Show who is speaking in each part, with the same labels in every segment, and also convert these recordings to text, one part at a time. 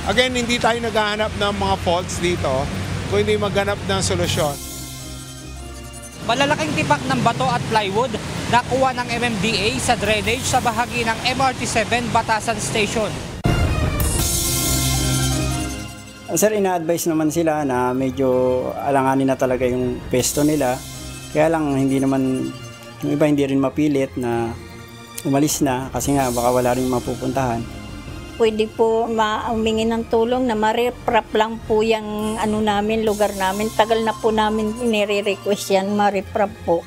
Speaker 1: Again, hindi tayo naghahanap ng mga faults dito, kundi maghanap ng solusyon.
Speaker 2: Malalaking tipak ng bato at plywood nakuha ng MMDA sa drainage sa bahagi ng MRT7 Batasan Station.
Speaker 3: Sir, ina-advise naman sila na medyo alanganin na talaga yung pesto nila. Kaya lang hindi naman, yung iba hindi rin mapilit na umalis na kasi nga baka wala rin mapupuntahan.
Speaker 4: Pwede po humingi ng tulong na ma-reprap lang po yung lugar namin. Tagal na po namin inire-request yan, ma-reprap po.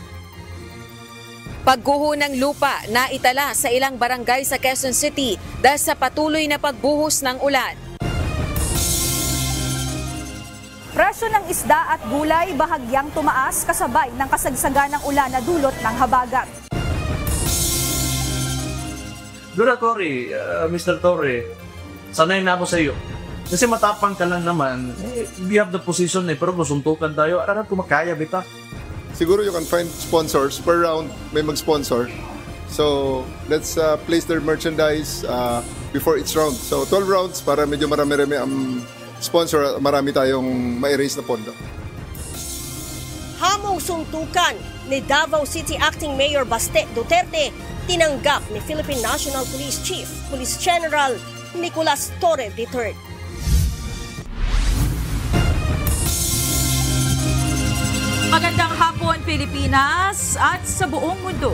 Speaker 5: Pagguho ng lupa na itala sa ilang barangay sa Quezon City dahil sa patuloy na pagbuhos ng ulan.
Speaker 6: Presyo ng isda at gulay bahagyang tumaas kasabay ng kasagsagan ng ulan na dulot ng habagat.
Speaker 7: Dura Torre, Mr. Torre, sanay na ako sa iyo. Kasi matapang ka lang naman, we have the position pero gusuntukan tayo. Ararap ko makaya, bita.
Speaker 8: Siguro you can find sponsors. Per round, may mag-sponsor. So, let's place their merchandise before each round. So, 12 rounds para medyo marami-rami ang sponsor at marami tayong ma-erase na pondo.
Speaker 9: Hamong suntukan ni Davao City Acting Mayor Baste Duterte tinanggap ni Philippine National Police Chief, Police General Nicolas Torre III.
Speaker 6: Magandang hapon, Pilipinas at sa buong mundo.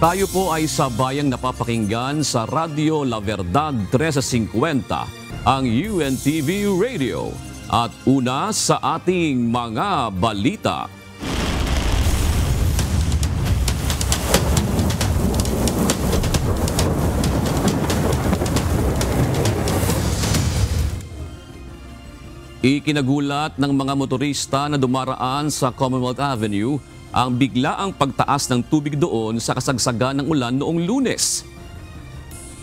Speaker 10: Tayo po ay sabayang napapakinggan sa Radio La Verdad 1350, ang UNTV Radio. At una sa ating mga balita. Ikinagulat ng mga motorista na dumaraan sa Commonwealth Avenue ang biglaang pagtaas ng tubig doon sa kasagsagan ng ulan noong Lunes.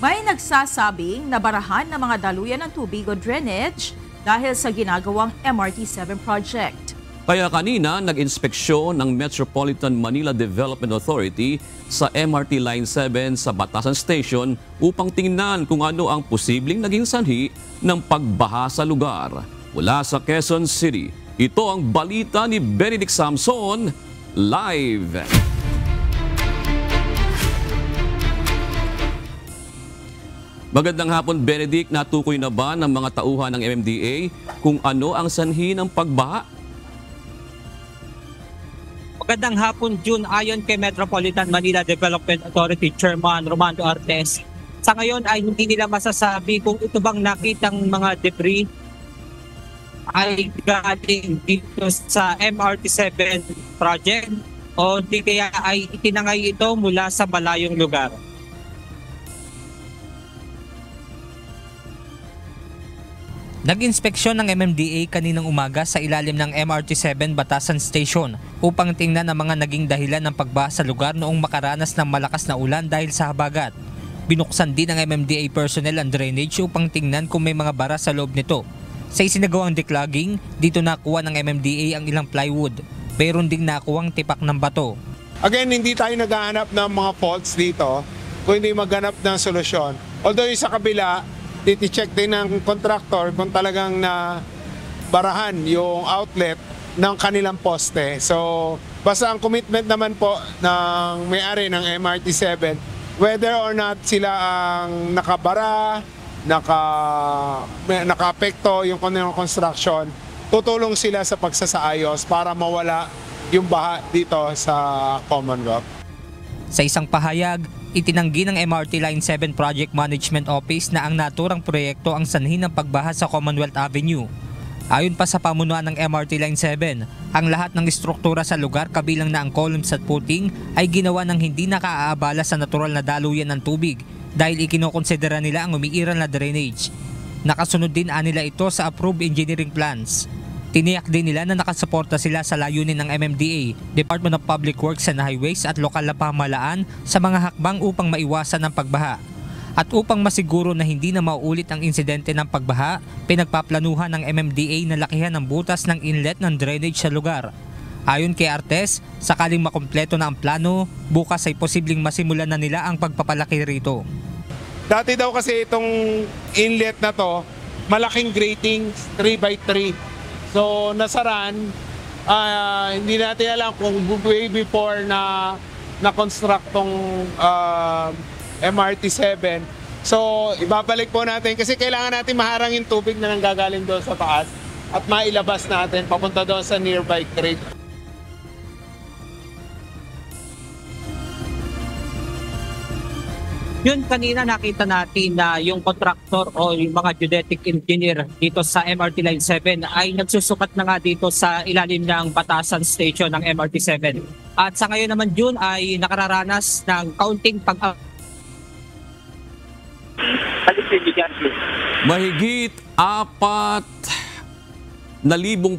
Speaker 6: May nagsasabing nabarahan ng mga daluyan ng tubig o drainage dahil sa ginagawang MRT7 project.
Speaker 10: Kaya kanina nag-inspeksyon ng Metropolitan Manila Development Authority sa MRT Line 7 sa Batasan Station upang tingnan kung ano ang posibleng naging sanhi ng pagbaha sa lugar. Mula sa Quezon City, ito ang balita ni Benedict Samson, live. Magandang hapon, Benedict. Natukoy na ba ng mga tauhan ng MMDA kung ano ang sanhi ng pagbaha?
Speaker 2: Magandang hapon, June. Ayon kay Metropolitan Manila Development Authority Chairman Romando Artes, sa ngayon ay hindi nila masasabi kung ito bang nakitang mga debris ay galing dito sa MRT7 project o di kaya ay itinangay ito mula sa malayong lugar. Nag-inspeksyon ng MMDA kaninang umaga sa ilalim ng MRT7 Batasan Station upang tingnan ang mga naging dahilan ng pagbaha sa lugar noong makaranas ng malakas na ulan dahil sa habagat. Binuksan din ng MMDA personnel ang drainage upang tingnan kung may mga bara sa loob nito. Sa isinagawang declogging, dito nakuha ng MMDA ang ilang plywood. Mayroon ding nakuhang tipak ng bato.
Speaker 1: Again, hindi tayo naghahanap ng mga faults dito, kundi maghanap ng solusyon. Although yung sa kabila, titi-check din ng contractor kung talagang na barahan yung outlet ng kanilang poste. So, basta ang commitment naman po ng may-ari ng MRT7, whether or not sila ang nakabara, naka-apekto yung construction, tutulong sila sa pagsasaayos para mawala yung baha dito sa Commonwealth.
Speaker 2: Sa isang pahayag, itinanggi ng MRT Line 7 Project Management Office na ang naturang proyekto ang sanhi ng pagbaha sa Commonwealth Avenue. Ayon pa sa pamunuan ng MRT Line 7, ang lahat ng istruktura sa lugar kabilang na ang columns at footing ay ginawa ng hindi nakaaabala sa natural na daluyan ng tubig dahil ikinokonsidera nila ang umiiral na drainage. Nakasunod din nila ito sa approved engineering plans. Tiniyak din nila na nakasuporta sila sa layunin ng MMDA, Department of Public Works and Highways at lokal na pamahalaan sa mga hakbang upang maiwasan ang pagbaha. At upang masiguro na hindi na mauulit ang insidente ng pagbaha, pinagpaplanuhan ng MMDA na lakihan ng butas ng inlet ng drainage sa lugar. Ayon kay Artes, sakaling makumpleto na ang plano, bukas ay posibleng masimulan na nila ang pagpapalaki rito.
Speaker 1: Dati daw kasi itong inlet na to, malaking grating 3x3. So nasaran, hindi natin alam kung way before na construct tong MRT-7. So ibabalik po natin kasi kailangan natin maharang yung tubig na nanggagaling doon sa taas at mailabas natin papunta doon sa nearby creek.
Speaker 2: Yun, kanina nakita natin na yung contractor o yung mga geodetic engineer dito sa MRT Line 7 ay nagsusukat na nga dito sa ilalim ng Batasan Station ng MRT 7. At sa ngayon naman June ay nakararanas ng kaunting
Speaker 10: Mahigit 4,000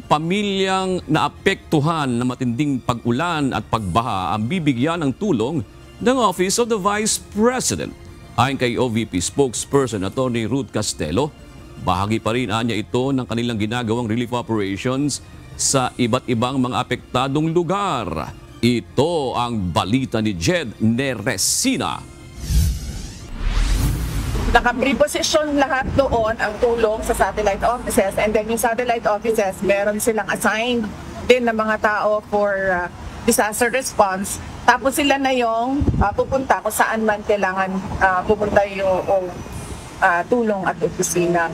Speaker 10: pamilyang naapektuhan na matinding pag-ulan at pagbaha ang bibigyan ng tulong ng Office of the Vice President. Ayon kay OVP spokesperson Atty. Ruth Castelo, bahagi pa rin niya ito ng kanilang ginagawang relief operations sa iba't ibang mga apektadong lugar. Ito ang balita ni Jed Neresina.
Speaker 11: Naka-preposition lahat doon ang tulong sa satellite offices, and then yung satellite offices, meron silang assigned din na mga tao for disaster response. Tapos sila na yung pupunta kung saan man kailangan pupunta yung tulong at opisina.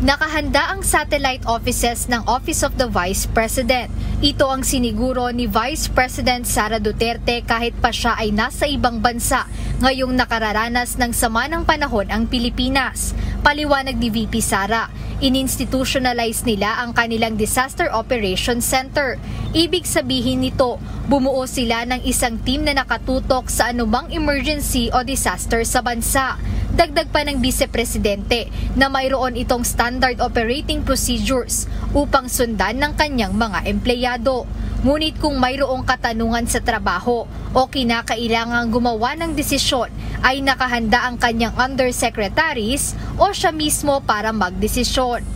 Speaker 12: Nakahanda ang satellite offices ng Office of the Vice President. Ito ang siniguro ni Vice President Sara Duterte kahit pa siya ay nasa ibang bansa ngayong nakararanas ng sama ng panahon ang Pilipinas. Paliwanag ni VP Sara, ininstitutionalize nila ang kanilang Disaster Operations Center. Ibig sabihin nito, bumuo sila ng isang team na nakatutok sa anumang emergency o disaster sa bansa. Dagdag pa ng Vice Presidente na mayroon itong standard operating procedures upang sundan ng kanyang mga empleyado. Ngunit kung mayroong katanungan sa trabaho o kinakailangang gumawa ng desisyon, ay nakahanda ang kanyang undersecretaries o siya mismo para magdesisyon.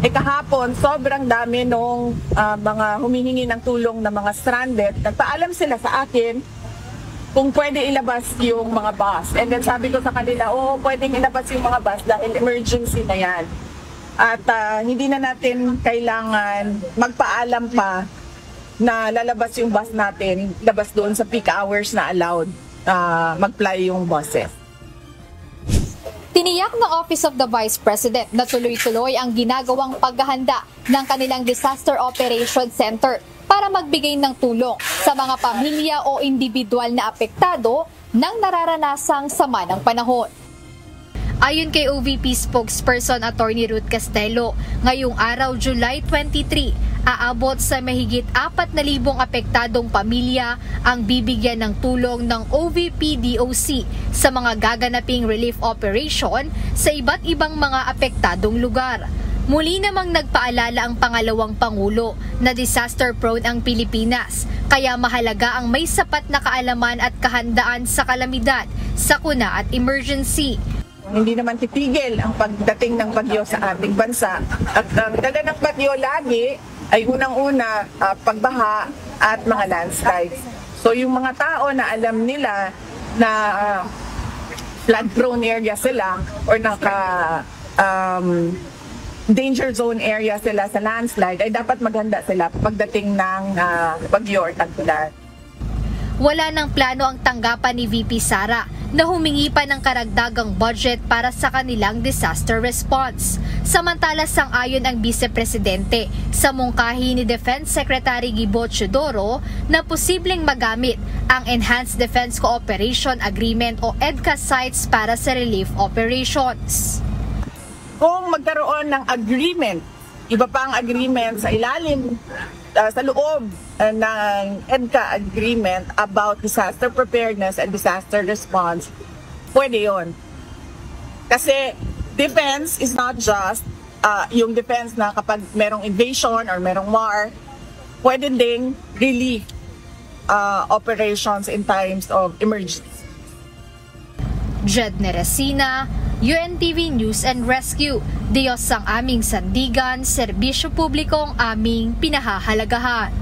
Speaker 11: Kahapon, sobrang dami nung mga humihingi ng tulong na mga stranded. Nagpaalam sila sa akin kung pwede ilabas yung mga bus. And then sabi ko sa kanila, pwedeng ilabas yung mga bus dahil emergency na yan. At hindi na natin kailangan magpaalam pa na lalabas yung bus natin, labas doon sa peak hours na allowed mag-fly yung buses.
Speaker 12: Tiniyak ng Office of the Vice President na tuloy-tuloy ang ginagawang paghahanda ng kanilang Disaster Operations Center para magbigay ng tulong sa mga pamilya o individual na apektado ng nararanasang sama ng panahon. Ayon kay OVP spokesperson Atty. Ruth Castelo, ngayong araw July 23, aabot sa mahigit 4,000 apektadong pamilya ang bibigyan ng tulong ng OVP-DOC sa mga gaganaping relief operation sa iba't ibang mga apektadong lugar. Muli namang nagpaalala ang pangalawang Pangulo na disaster-prone ang Pilipinas, kaya mahalaga ang may sapat na kaalaman at kahandaan sa kalamidad, sakuna at emergency.
Speaker 11: Hindi naman titigil ang pagdating ng bagyo sa ating bansa. At ang dala ng bagyo lagi ay unang-una pagbaha at mga landslides. So yung mga tao na alam nila na flood-prone area sila or danger zone area sila sa landslide, ay dapat maghanda sila pagdating ng bagyo or tag-ulan.
Speaker 12: Wala ng plano ang tanggapan ni VP Sara na humingi pa ng karagdagang budget para sa kanilang disaster response. Samantala sang-ayon ang Vice Presidente sa mungkahi ni Defense Secretary Gibo Teodoro na posibleng magamit ang Enhanced Defense Cooperation Agreement o EDCA sites para sa relief operations.
Speaker 11: Kung magkaroon ng agreement, iba pa ang agreement sa ilalim, sa loob ng EDCA agreement about disaster preparedness and disaster response, pwede yun. Kasi defense is not just yung defense na kapag merong invasion or merong war, pwede ding relief operations in times of emergency.
Speaker 12: Jed Neresina, UNTV News and Rescue. Diyos ang aming sandigan, serbisyo publikong aming pinahahalagahan.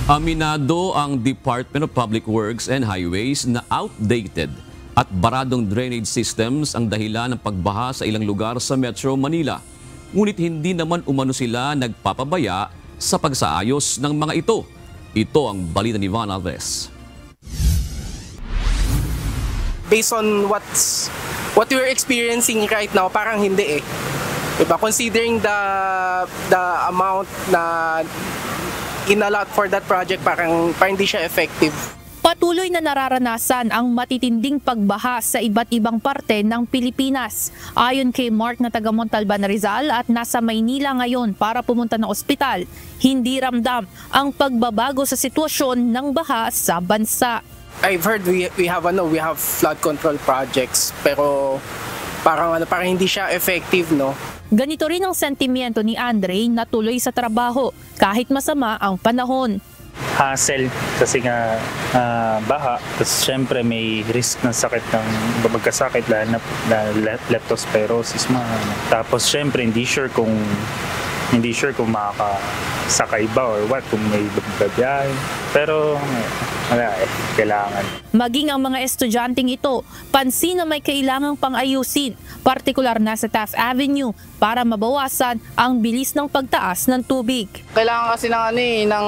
Speaker 10: Aminado ang Department of Public Works and Highways na outdated at baradong drainage systems ang dahilan ng pagbaha sa ilang lugar sa Metro Manila. Ngunit hindi naman umano sila nagpapabaya sa pagsaayos ng mga ito. Ito ang balita ni Van Alves.
Speaker 13: Based on what we're experiencing right now, parang hindi eh. Diba? Considering the amount na inalot for that project, parang hindi siya effective.
Speaker 14: Patuloy na nararanasan ang matitinding pagbaha sa iba't ibang parte ng Pilipinas. Ayon kay Mark na taga Montalban, Rizal at nasa Maynila ngayon para pumunta ng ospital, hindi ramdam ang pagbabago sa sitwasyon ng baha sa bansa.
Speaker 13: I've heard we have flood control projects pero parang hindi siya effective, no?
Speaker 14: Ganito rin ang sentimiento ni Andre na tuloy sa trabaho kahit masama ang panahon.
Speaker 15: Hassle kasi nga baha, tapos syempre may risk ng sakit ng magkasakit na leptospirosis tapos syempre hindi sure kung makakasakay ba or what, kung may babiyahe, pero kailangan.
Speaker 14: Maging ang mga estudyanteng ito, pansin na may kailangang pang-ayusin, partikular na sa Taft Avenue, para mabawasan ang bilis ng pagtaas ng tubig.
Speaker 13: Kailangan kasi ng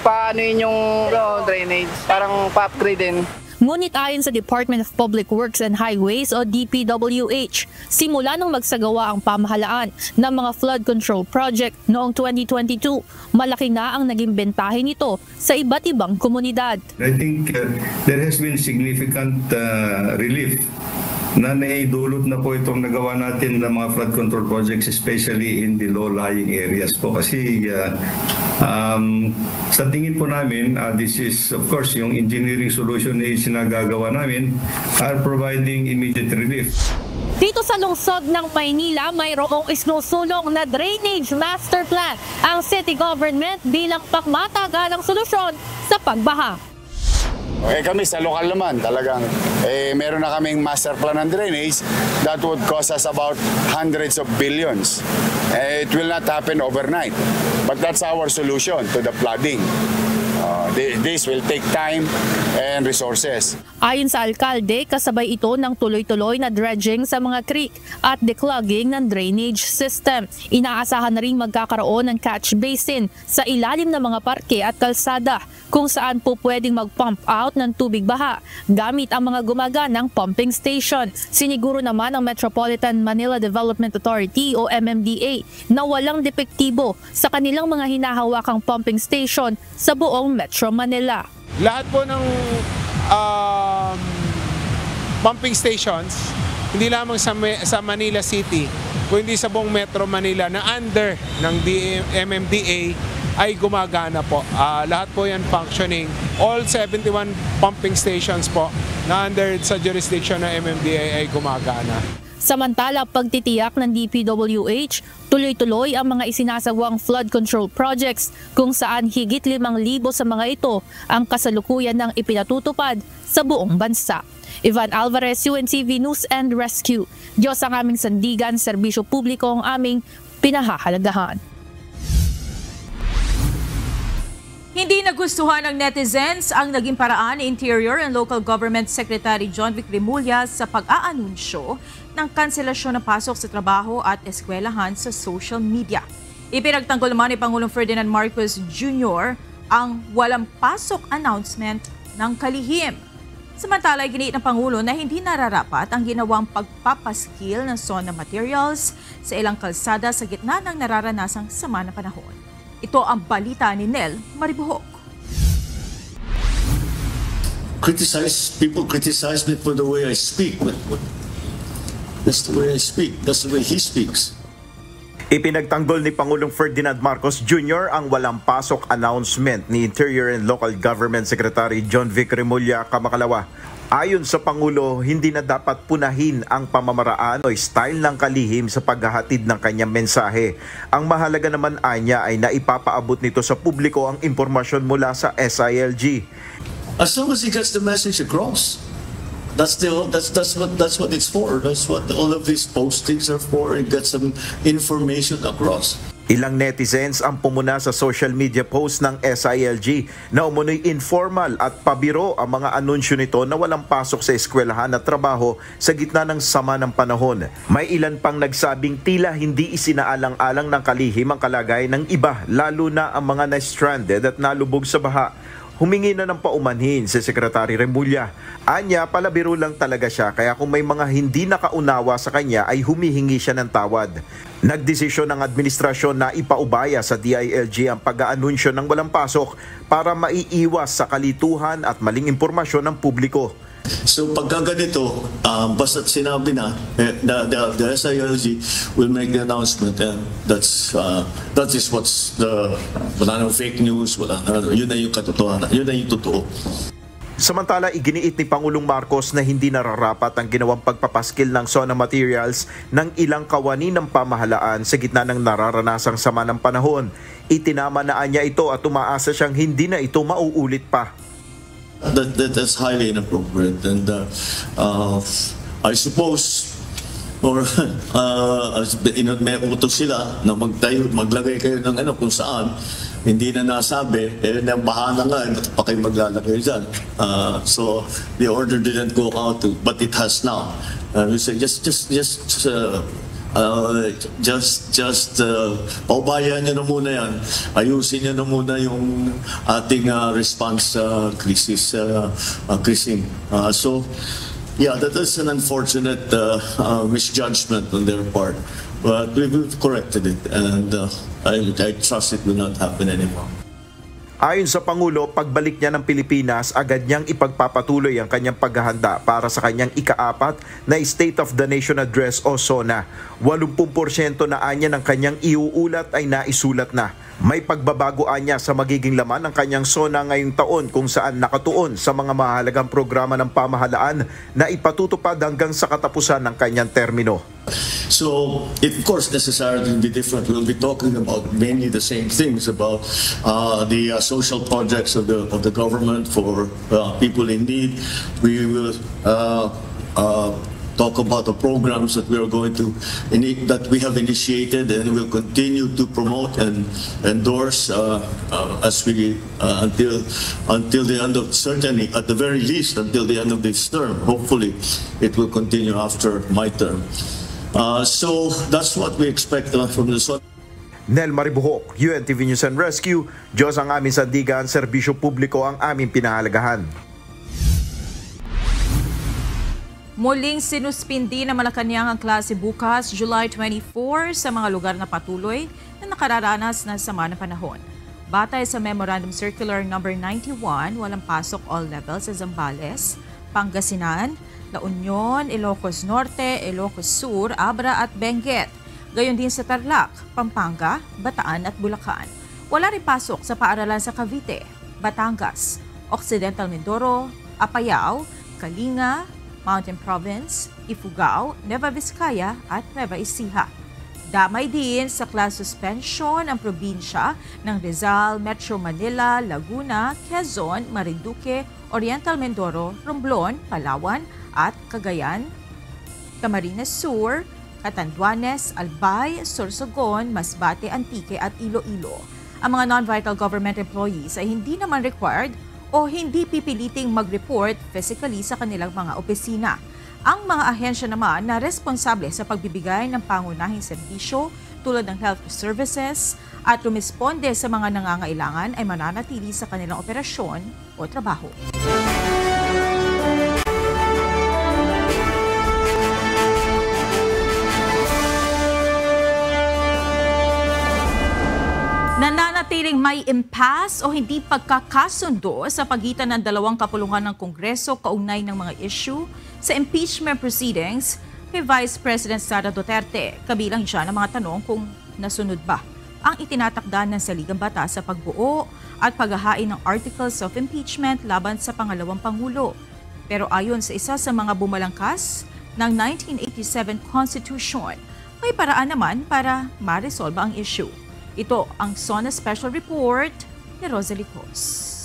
Speaker 13: paano yung drainage, parang pa-upgrade din.
Speaker 14: Ngunit ayon sa Department of Public Works and Highways o DPWH, simula nang magsagawa ang pamahalaan ng mga flood control project noong 2022, malaki na ang naging bentahe nito sa iba't ibang komunidad.
Speaker 16: I think there has been significant relief na naidulot na po itong nagawa natin ng mga flood control projects, especially in the low-lying areas po. Kasi sa tingin po namin, this is of course yung engineering solution na sinagagawa namin are providing immediate relief.
Speaker 14: Dito sa lungsod ng Maynila, mayroong isinusulong na drainage master plan ang city government bilang pangmatagalang solusyon sa pagbaha.
Speaker 17: Kami sa lokal naman talagang meron na kaming master plan ng drainage that would cost us about hundreds of billions. It will not happen overnight, but that's our solution to the flooding. This will take time and resources.
Speaker 14: Ayon sa alkalde, kasabay ito ng tuloy-tuloy na dredging sa mga creek at declogging ng drainage system. Inaasahan na rin magkakaroon ng catch basin sa ilalim ng mga parke at kalsada kung saan po pwedeng mag-pump out ng tubig baha gamit ang mga gumaganang pumping station. Siniguro naman ng Metropolitan Manila Development Authority o MMDA na walang depektibo sa kanilang mga hinahawakang pumping station sa buong Metro Manila.
Speaker 1: Lahat po ng pumping stations, hindi lamang sa Manila City, kundi sa buong Metro Manila na under ng MMDA ay gumagana po. Lahat po yan functioning. All 71 pumping stations po na under sa jurisdiction ng MMDA ay gumagana.
Speaker 14: Samantala, pagtitiyak ng DPWH, tuloy-tuloy ang mga isinasagawang flood control projects kung saan higit 5,000 sa mga ito ang kasalukuyan ng ipinatutupad sa buong bansa. Ivan Alvarez, UNTV News and Rescue. Diyos ang aming sandigan, serbisyo publiko ang aming pinahahalagahan.
Speaker 6: Hindi nagustuhan ng netizens ang naging paraan ni Interior and Local Government Secretary John Vic Remulla sa pag-aanunsyo ng kanselasyon ng pasok sa trabaho at eskwelahan sa social media. Ipinagtanggol naman ni Pangulong Ferdinand Marcos Jr. ang walang pasok announcement ng kalihim. Samantala, giniit ng Pangulo na hindi nararapat ang ginawang pagpapaskil ng SONA materials sa ilang kalsada sa gitna ng nararanasang sama na panahon. Ito ang balita ni Nel Maribuhok.
Speaker 18: People criticize me for the way I speak. That's the way I speak. That's the way he speaks.
Speaker 19: Ipinagtanggol ni Pangulong Ferdinand Marcos Jr. ang walang pasok announcement ni Interior and Local Government Secretary John Vic Remulla kamakalawa. Ayon sa Pangulo, hindi na dapat punahin ang pamamaraan o style ng kalihim sa paghahatid ng kanyang mensahe. Ang mahalaga naman anya ay naipapaabot nito sa publiko ang impormasyon mula sa SILG.
Speaker 18: As long as he gets the message across, that's what it's for. That's what all of these postings are for, and get some information across.
Speaker 19: Ilang netizens ang pumuna sa social media post ng SILG na umunoy informal at pabiro ang mga anunsyo nito na walang pasok sa eskwelahan at trabaho sa gitna ng sama ng panahon. May ilan pang nagsabing tila hindi isinaalang-alang ng kalihim ang kalagayan ng iba, lalo na ang mga na-stranded at nalubog sa baha. Humingi na ng paumanhin si Secretary Remulla. Anya, palabiro lang talaga siya, kaya kung may mga hindi nakaunawa sa kanya ay humihingi siya ng tawad. Nagdesisyon ng administrasyon na ipaubaya sa DILG ang pag-aanunsyo ng walang pasok para maiiwas sa kalituhan at maling impormasyon ng publiko.
Speaker 18: So pagka ganito, basta't sinabi na, the SILG will make the announcement, and that is what's wala nang fake news, yun na yung katotohanan, yun na yung totoo.
Speaker 19: Samantala, iginiit ni Pangulong Marcos na hindi nararapat ang ginawang pagpapaskil ng SONA materials ng ilang kawani ng pamahalaan sa gitna ng nararanasang sama ng panahon. Itinamanaan niya ito at umaasa siyang hindi na ito mauulit pa.
Speaker 18: That's highly inappropriate, and I suppose, or may utos sila na maglagay kayo ng kung saan hindi na nasabi, bahala nga, pa kayo maglalagay dyan. So the order didn't go out, but it has now. We say paubayan nyo na muna yan. Ayusin nyo na muna yung ating response crisis. So, yeah, that is an unfortunate misjudgment on their part. But we've corrected it, and I trust it will not happen anymore.
Speaker 19: Ayon sa Pangulo, pagbalik niya ng Pilipinas, agad niyang ipagpapatuloy ang kanyang paghahanda para sa kanyang ika-4 na State of the Nation Address o SONA. 80% na anya ng kanyang iuulat ay naisulat na. May pagbabagoan niya sa magiging laman ng kanyang SONA ngayong taon kung saan nakatuon sa mga mahalagang programa ng pamahalaan na ipatutupad hanggang sa katapusan ng kanyang termino.
Speaker 18: So, it of course necessarily will be different. We'll be talking about mainly the same things about the social projects of the government for people in need. We will talk about the programs that we are going to that we have initiated and will continue to promote and endorse as we until the end of, certainly at the very least until the end of this term. Hopefully, it will continue after my term. So that's what we expect from the SONA.
Speaker 19: Nel Maribuhok, UNTV News and Rescue. Diyos ang aming sandigan, serbisyo publiko ang aming pinahalagahan.
Speaker 6: Muling sinuspindi ng Malacanang ang klase bukas, July 24, sa mga lugar na patuloy na nakararanas ng sama ng panahon. Batay sa Memorandum Circular No. 91, walang pasok all levels sa Zambales, Pangasinan, La Union, Ilocos Norte, Ilocos Sur, Abra at Benguet. Gayon din sa Tarlac, Pampanga, Bataan at Bulacan. Wala rin pasok sa paaralan sa Cavite, Batangas, Occidental Mindoro, Apayao, Kalinga, Mountain Province, Ifugao, Nueva Vizcaya at Nueva Ecija. Damay din sa class suspension ang probinsya ng Rizal, Metro Manila, Laguna, Quezon, Marinduque, Oriental Mindoro, Romblon, Palawan at Cagayan, Camarines Sur, Catanduanes, Albay, Sorsogon, Masbate, Antique at Iloilo. Ang mga non-vital government employees ay hindi naman required o hindi pipiliting mag-report physically sa kanilang mga opisina. Ang mga ahensya naman na responsable sa pagbibigay ng pangunahing serbisyo tulad ng health services at rumisponde sa mga nangangailangan ay mananatili sa kanilang operasyon o trabaho. Nananatiling may impasse o hindi pagkakasundo sa pagitan ng dalawang kapulungan ng Kongreso kaugnay ng mga issue sa impeachment proceedings kay Vice President Sara Duterte. Kabilang siya ng mga tanong kung nasunod ba ang itinatakda ng saligang batas sa pagbuo at paghahain ng articles of impeachment laban sa pangalawang Pangulo. Pero ayon sa isa sa mga bumalangkas ng 1987 Constitution, may paraan naman para ma-resolve ang issue. Ito ang SONA Special Report ni Rosalie Cos.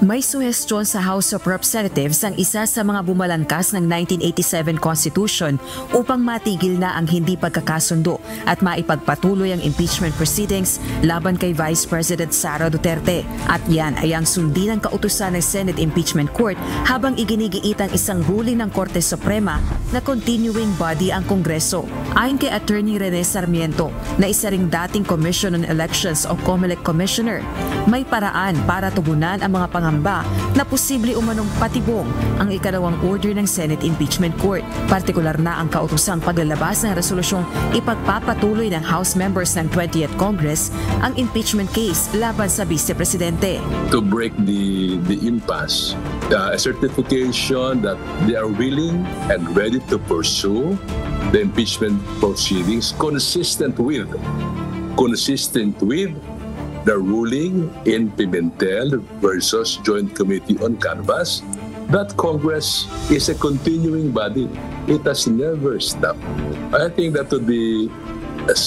Speaker 20: May suhestyon sa House of Representatives ang isa sa mga bumalangkas ng 1987 Constitution upang matigil na ang hindi pagkakasundo at maipagpatuloy ang impeachment proceedings laban kay Vice President Sara Duterte. At yan ay ang sundin ng kautusan ng Senate Impeachment Court habang iginigiit ang isang ruling ng Korte Suprema na continuing body ang Kongreso. Ayon kay Attorney Rene Sarmiento na isa ring dating Commission on Elections o COMELEC Commissioner, may paraan para tugunan ang mga pangamba na posible umanong patibong ang ikalawang order ng Senate Impeachment Court. Partikular na ang kautusang paglalabas ng resolusyong ipagpapatuloy ng House members ng 20th Congress ang impeachment case laban sa Vice Presidente.
Speaker 21: To break the impasse, a certification that they are willing and ready to pursue the impeachment proceedings consistent with the ruling in Pimentel versus Joint Committee on Canvass that Congress is a continuing body. It has never stopped. I think that would be a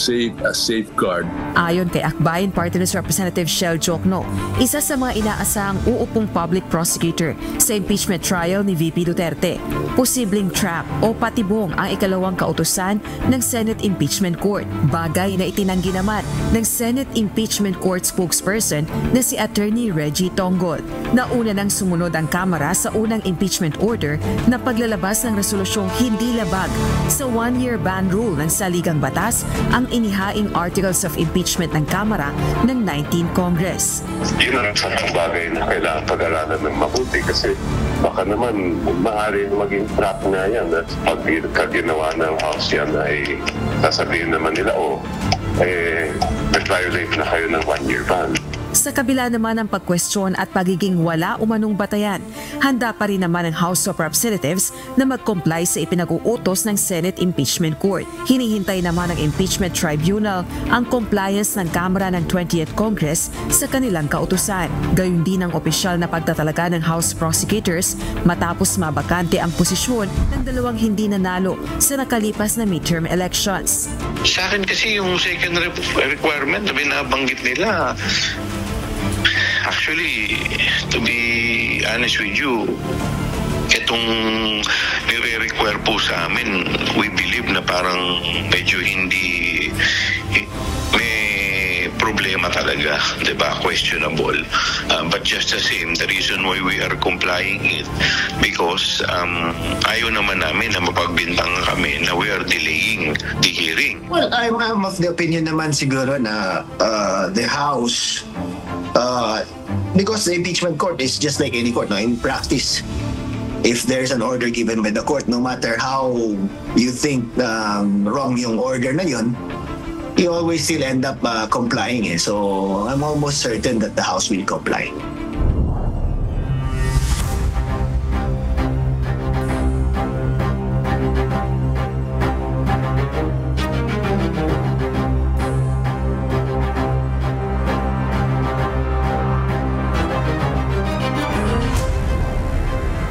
Speaker 21: safeguard.
Speaker 20: Ayon kay Akbayan Party List Representative Shell Jokno, isa sa mga inaasahang uupong public prosecutor sa impeachment trial ni VP Duterte, posibleng trap o patibong ang ikalawang kautusan ng Senate Impeachment Court. Bagay na itinanggi naman ng Senate Impeachment Court spokesperson na si Attorney Reggie Tongol. Nauna nang sumunod ang Kamara sa unang impeachment order na paglalabas ng resolusyong hindi labag sa one-year ban rule ng saligang batas ang inihaing Articles of Impeachment ng Kamara ng 19th Congress.
Speaker 22: Yun ang isang bagay na kailangan pag-aralan ng mabuti kasi baka naman maaari maging trap na yan at pag ginawa ng House yan ay sasabihin naman nila nag-violate na kayo ng one-year ban.
Speaker 20: Sa kabila naman ng pagkwestiyon at pagiging wala umanong batayan, handa pa rin naman ang House of Representatives na mag-comply sa ipinag-uutos ng Senate Impeachment Court. Hinihintay naman ng Impeachment Tribunal ang compliance ng Kamara ng 20th Congress sa kanilang kautusan. Gayon din ang opisyal na pagtatalaga ng House Prosecutors matapos mabakante ang posisyon ng dalawang hindi nanalo sa nakalipas na midterm elections.
Speaker 23: Sa akin kasi yung second requirement na binabanggit nila, actually, to be honest with you, itong nire-require po sa amin, we believe na parang medyo hindi may problema talaga, diba? Questionable. But just the same, the reason why we are complying it because ayaw naman namin na mapagbintang kami na we are delaying the hearing.
Speaker 24: Well, I'm of the opinion naman siguro na the House because the impeachment court is just like any court, no? In practice, if there's an order given by the court, no matter how you think wrong yung order na yun, you always still end up complying. So I'm almost certain that the House will comply.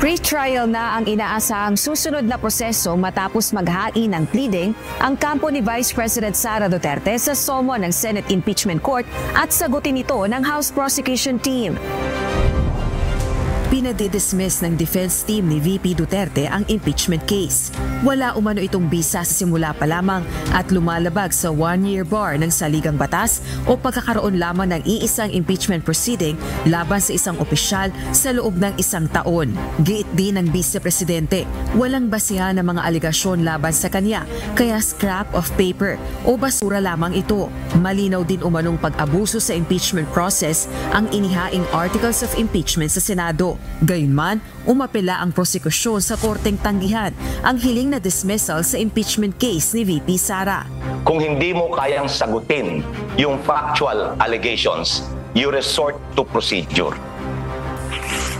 Speaker 20: Pre-trial na ang inaasahang susunod na proseso matapos maghain ng pleading ang kampo ni Vice President Sara Duterte sa summon ng Senate Impeachment Court at sagutin ito ng House Prosecution Team. Pinadidismiss ng defense team ni VP Duterte ang impeachment case. Wala umano itong bisa sa simula pa lamang at lumalabag sa one-year bar ng saligang batas o pagkakaroon lamang ng iisang impeachment proceeding laban sa isang opisyal sa loob ng isang taon. Giit din ng Vice Presidente, walang basihan ng mga aligasyon laban sa kanya kaya scrap of paper o basura lamang ito. Malinaw din umanong pag-abuso sa impeachment process ang inihaing Articles of Impeachment sa Senado. Gayunman, umapela ang prosekusyon sa korteng tanggihan ang hiling na dismissal sa impeachment case ni VP Sara.
Speaker 25: Kung hindi mo kayang sagutin yung factual allegations, you resort to procedure.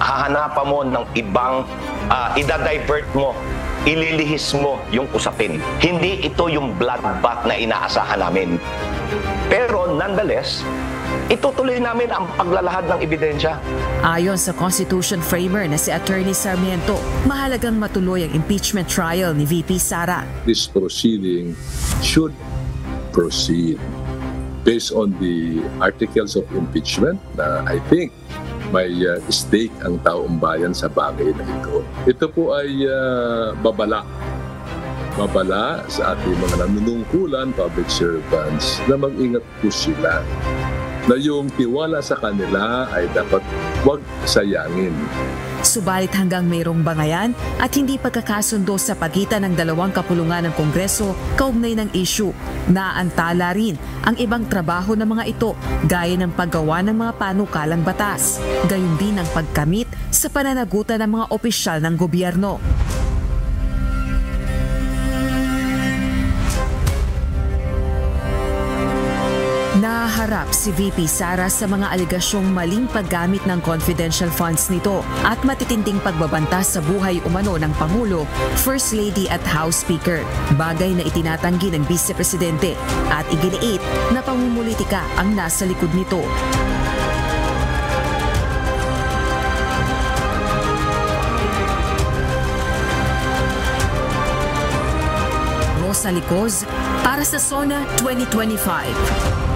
Speaker 25: Hahanapan mo ng ibang, idadivert mo, ililihis mo yung usapin. Hindi ito yung bloodbath na inaasahan namin. Pero nonetheless, itutuloy namin ang paglalahad ng ebidensya.
Speaker 20: Ayon sa Constitution framer na si Attorney Sarmiento, mahalagang matuloy ang impeachment trial ni VP Sara.
Speaker 21: This proceeding should proceed based on the articles of impeachment na I think may stake ang taong bayan sa bagay na ito. Ito po ay babala sa ating mga nanunungkulan, public servants, na mag-ingat po sila na yung tiwala sa kanila ay dapat huwag sayangin.
Speaker 20: Subalit hanggang mayroong bangayan at hindi pagkakasundo sa pagitan ng dalawang kapulungan ng Kongreso kaugnay ng issue, naantala rin ang ibang trabaho ng mga ito gaya ng paggawa ng mga panukalang batas, gayon din ang pagkamit sa pananagutan ng mga opisyal ng gobyerno. Naharap si VP Sara sa mga alegasyong maling paggamit ng confidential funds nito at matitinding pagbabanta sa buhay umano ng Pangulo, First Lady at House Speaker. Bagay na itinatanggi ng Vice Presidente at iginiit na pamumulitika ang nasa likod nito. Rosa Licoz para sa SONA 2025.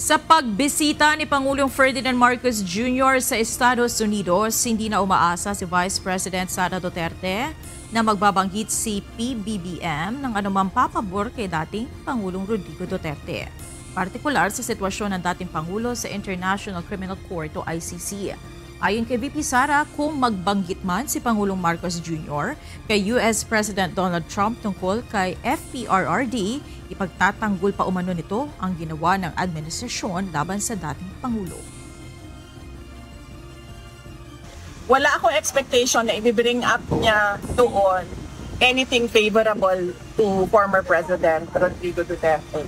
Speaker 6: Sa pagbisita ni Pangulong Ferdinand Marcos Jr. sa Estados Unidos, hindi na umaasa si Vice President Sara Duterte na magbabanggit si PBBM ng anumang papabor kay dating Pangulong Rodrigo Duterte. Partikular sa sitwasyon ng dating Pangulo sa International Criminal Court o ICC. Ayon kay VP Sara, kung magbanggit man si Pangulong Marcos Jr. kay US President Donald Trump tungkol kay FPRRD, ipagtatanggol pa umano nito ang ginawa ng administrasyon laban sa dating Pangulo.
Speaker 11: Wala akong expectation na i-bring up niya doon anything favorable to former President Rodrigo Duterte.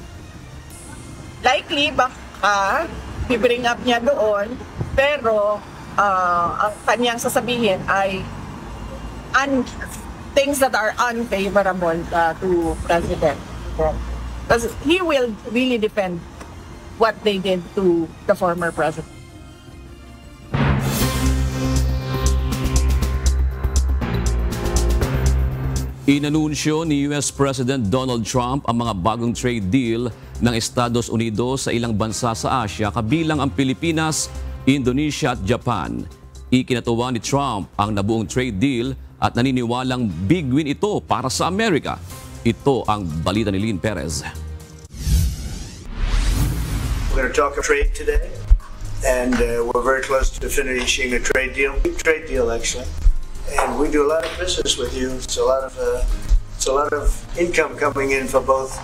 Speaker 11: Likely, baka i-bring up niya doon, pero ang kanyang sasabihin ay things that are unfavorable to President. Because he will really defend what they did to the former president.
Speaker 10: Inanunsyo ni US President Donald Trump ang mga bagong trade deal ng Estados Unidos sa ilang bansa sa Asia kabilang ang Pilipinas, Indonesia at Japan. Ikinatuwa ni Trump ang nabuong trade deal at naniniwalang big win ito para sa Amerika. Ito ang balita ni Lynn Perez.
Speaker 3: We're going to talk trade today and we're very close to finishing a trade deal. Big trade deal actually. And we do a lot of business with you. It's a lot of income coming in for both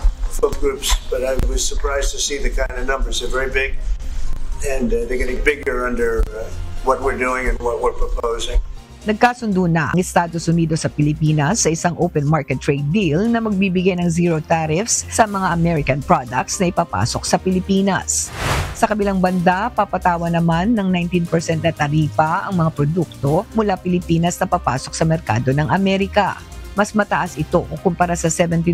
Speaker 3: groups, but I was surprised to see the kind of numbers. They're very big. And they're getting bigger under what we're doing and what we're proposing.
Speaker 4: Nagkasundo na ang Estados Unidos sa Pilipinas sa isang open market trade deal na magbibigay ng zero tariffs sa mga American products na ipapasok sa Pilipinas. Sa kabilang banda, papatawa naman ng 19% na taripa ang mga produkto mula Pilipinas na papasok sa merkado ng Amerika. Mas mataas ito kumpara sa 17%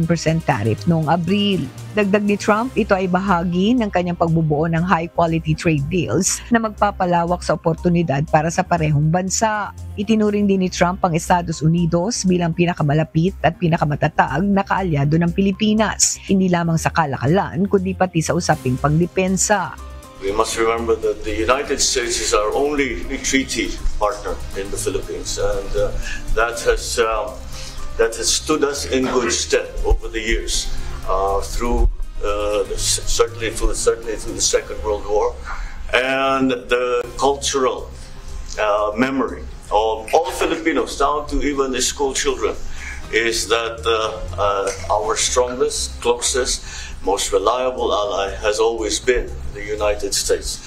Speaker 4: tariff noong Abril. Dagdag ni Trump, ito ay bahagi ng kanyang pagbubuo ng high-quality trade deals na magpapalawak sa oportunidad para sa parehong bansa. Itinuring din ni Trump ang Estados Unidos bilang pinakamalapit at pinakamatatag na kaalyado ng Pilipinas, hindi lamang sa kalakalan kundi pati sa usaping pangdepensa.
Speaker 18: We must remember that the United States is our only treaty partner in the Philippines, and that has stood us in good stead over the years, certainly through the Second World War, and the cultural memory of all Filipinos, down to even the school children, is that our strongest, closest, most reliable ally has always been the United States.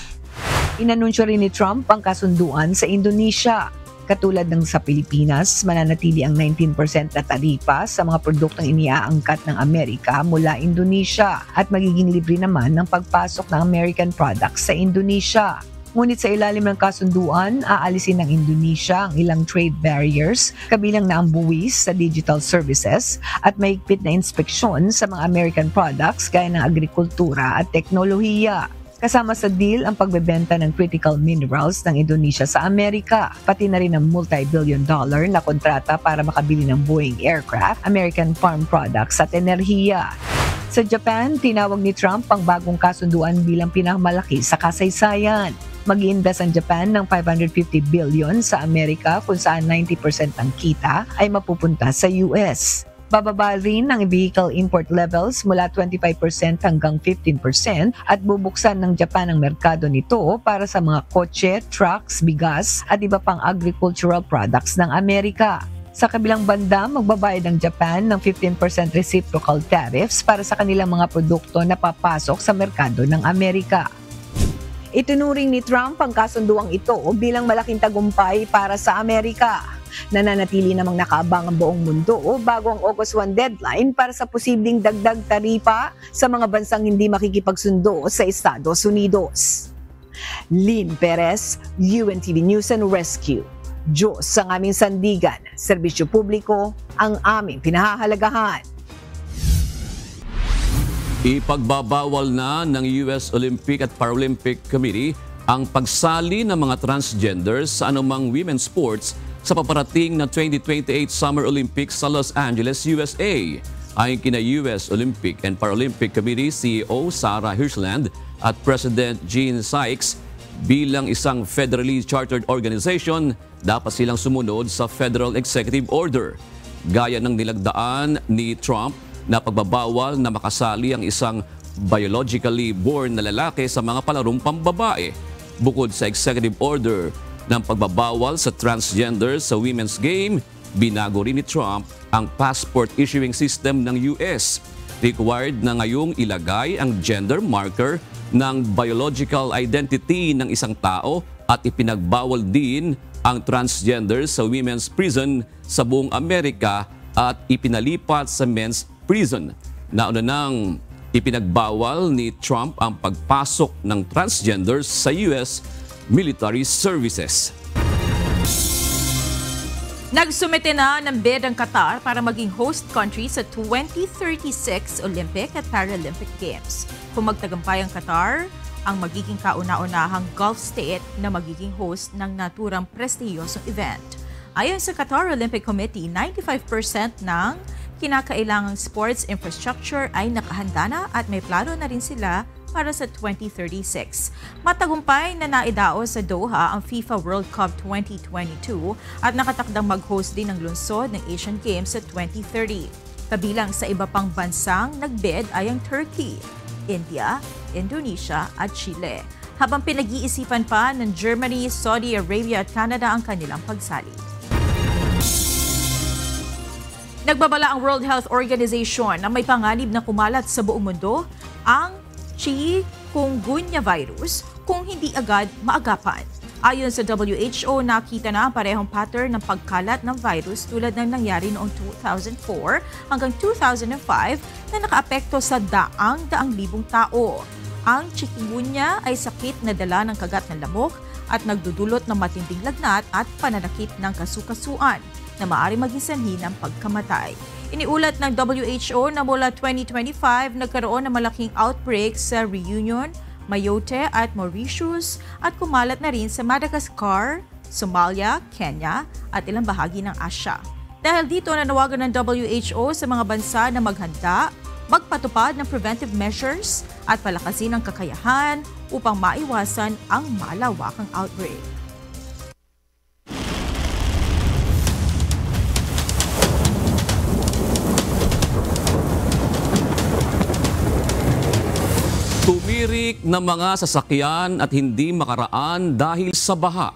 Speaker 4: Inanunsyo rin ni Trump ang kasunduan sa Indonesia. Katulad ng sa Pilipinas, mananatili ang 19% na taripa sa mga produktong iniaangkat ng Amerika mula Indonesia at magiging libre naman ng pagpasok ng American products sa Indonesia. Ngunit sa ilalim ng kasunduan, aalisin ng Indonesia ang ilang trade barriers, kabilang na ang buwis sa digital services at mahigpit na inspeksyon sa mga American products gaya ng agrikultura at teknolohiya. Kasama sa deal ang pagbebenta ng critical minerals ng Indonesia sa Amerika, pati na rin ang multi-billion-dollar na kontrata para makabili ng Boeing aircraft, American farm products at enerhiya. Sa Japan, tinawag ni Trump ang bagong kasunduan bilang pinakamalaki sa kasaysayan. Mag-iindas ang Japan ng $550 billion sa Amerika kung saan 90% ng kita ay mapupunta sa US. Bababa rin ang vehicle import levels mula 25% hanggang 15% at bubuksan ng Japan ang merkado nito para sa mga kotse, trucks, bigas at iba pang agricultural products ng Amerika. Sa kabilang banda, magbabayad ang Japan ng 15% reciprocal tariffs para sa kanilang mga produkto na papasok sa merkado ng Amerika. Itunuring ni Trump ang kasunduang ito bilang malaking tagumpay para sa Amerika. Nananatili namang nakaabang ang buong mundo bago ang August 1 deadline para sa posibleng dagdag taripa sa mga bansang hindi makikipagsundo sa Estados Unidos. Lynn Perez, UNTV News and Rescue. Diyos ang aming sandigan, serbisyo publiko ang aming pinahahalagahan.
Speaker 10: Ipagbabawal na ng US Olympic at Paralympic Committee ang pagsali ng mga transgenders sa anumang women's sports sa paparating na 2028 Summer Olympics sa Los Angeles, USA. Ayon kina US Olympic and Paralympic Committee CEO Sarah Hirschland at President Jean Sykes, bilang isang federally chartered organization, dapat silang sumunod sa Federal Executive Order. Gaya ng nilagdaan ni Trump na pagbabawal na makasali ang isang biologically born na lalaki sa mga palarong pambabae. Bukod sa Executive Order ng pagbabawal sa transgender sa women's game, binago rin ni Trump ang passport issuing system ng US. Required na ngayong ilagay ang gender marker ng biological identity ng isang tao at ipinagbawal din ang transgender sa women's prison sa buong Amerika at ipinalipat sa men's prison. Nauna nang ipinagbawal ni Trump ang pagpasok ng transgenders sa US military services.
Speaker 6: Nagsumite na ng bid ang Qatar para maging host country sa 2036 Olympic at Paralympic Games. Kung magtagumpay ang Qatar, ang magiging kauna-unahang Gulf state na magiging host ng naturang prestihiyosong event. Ayon sa Qatar Olympic Committee, 95% ng kinakailangang sports infrastructure ay nakahanda na at may plano na rin sila para sa 2036. Matagumpay na naidao sa Doha ang FIFA World Cup 2022 at nakatakdang mag-host din ng lungsod ng Asian Games sa 2030. Kabilang sa iba pang bansang nagbid ay ang Turkey, India, Indonesia at Chile. Habang pinag-iisipan pa ng Germany, Saudi Arabia at Canada ang kanilang pagsali. Nagbabala ang World Health Organization na may panganib na kumalat sa buong mundo ang chikungunya virus kung hindi agad maagapan. Ayon sa WHO, nakita na ang parehong pattern ng pagkalat ng virus tulad ng nangyari noong 2004 hanggang 2005 na nakaapekto sa daang libong tao. Ang chikungunya ay sakit na dala ng kagat ng lamok at nagdudulot ng matinding lagnat at pananakit ng kasukasuan na maaari maging sanhi ng pagkamatay. Iniulat ng WHO na mula 2025 nagkaroon ng malaking outbreak sa Reunion, Mayotte at Mauritius at kumalat na rin sa Madagascar, Somalia, Kenya at ilang bahagi ng Asya. Dahil dito nanawagan ng WHO sa mga bansa na maghanda, magpatupad ng preventive measures at palakasin ang kakayahan upang maiwasan ang malawakang outbreak.
Speaker 10: Tumirik na mga sasakyan at hindi makaraan dahil sa baha.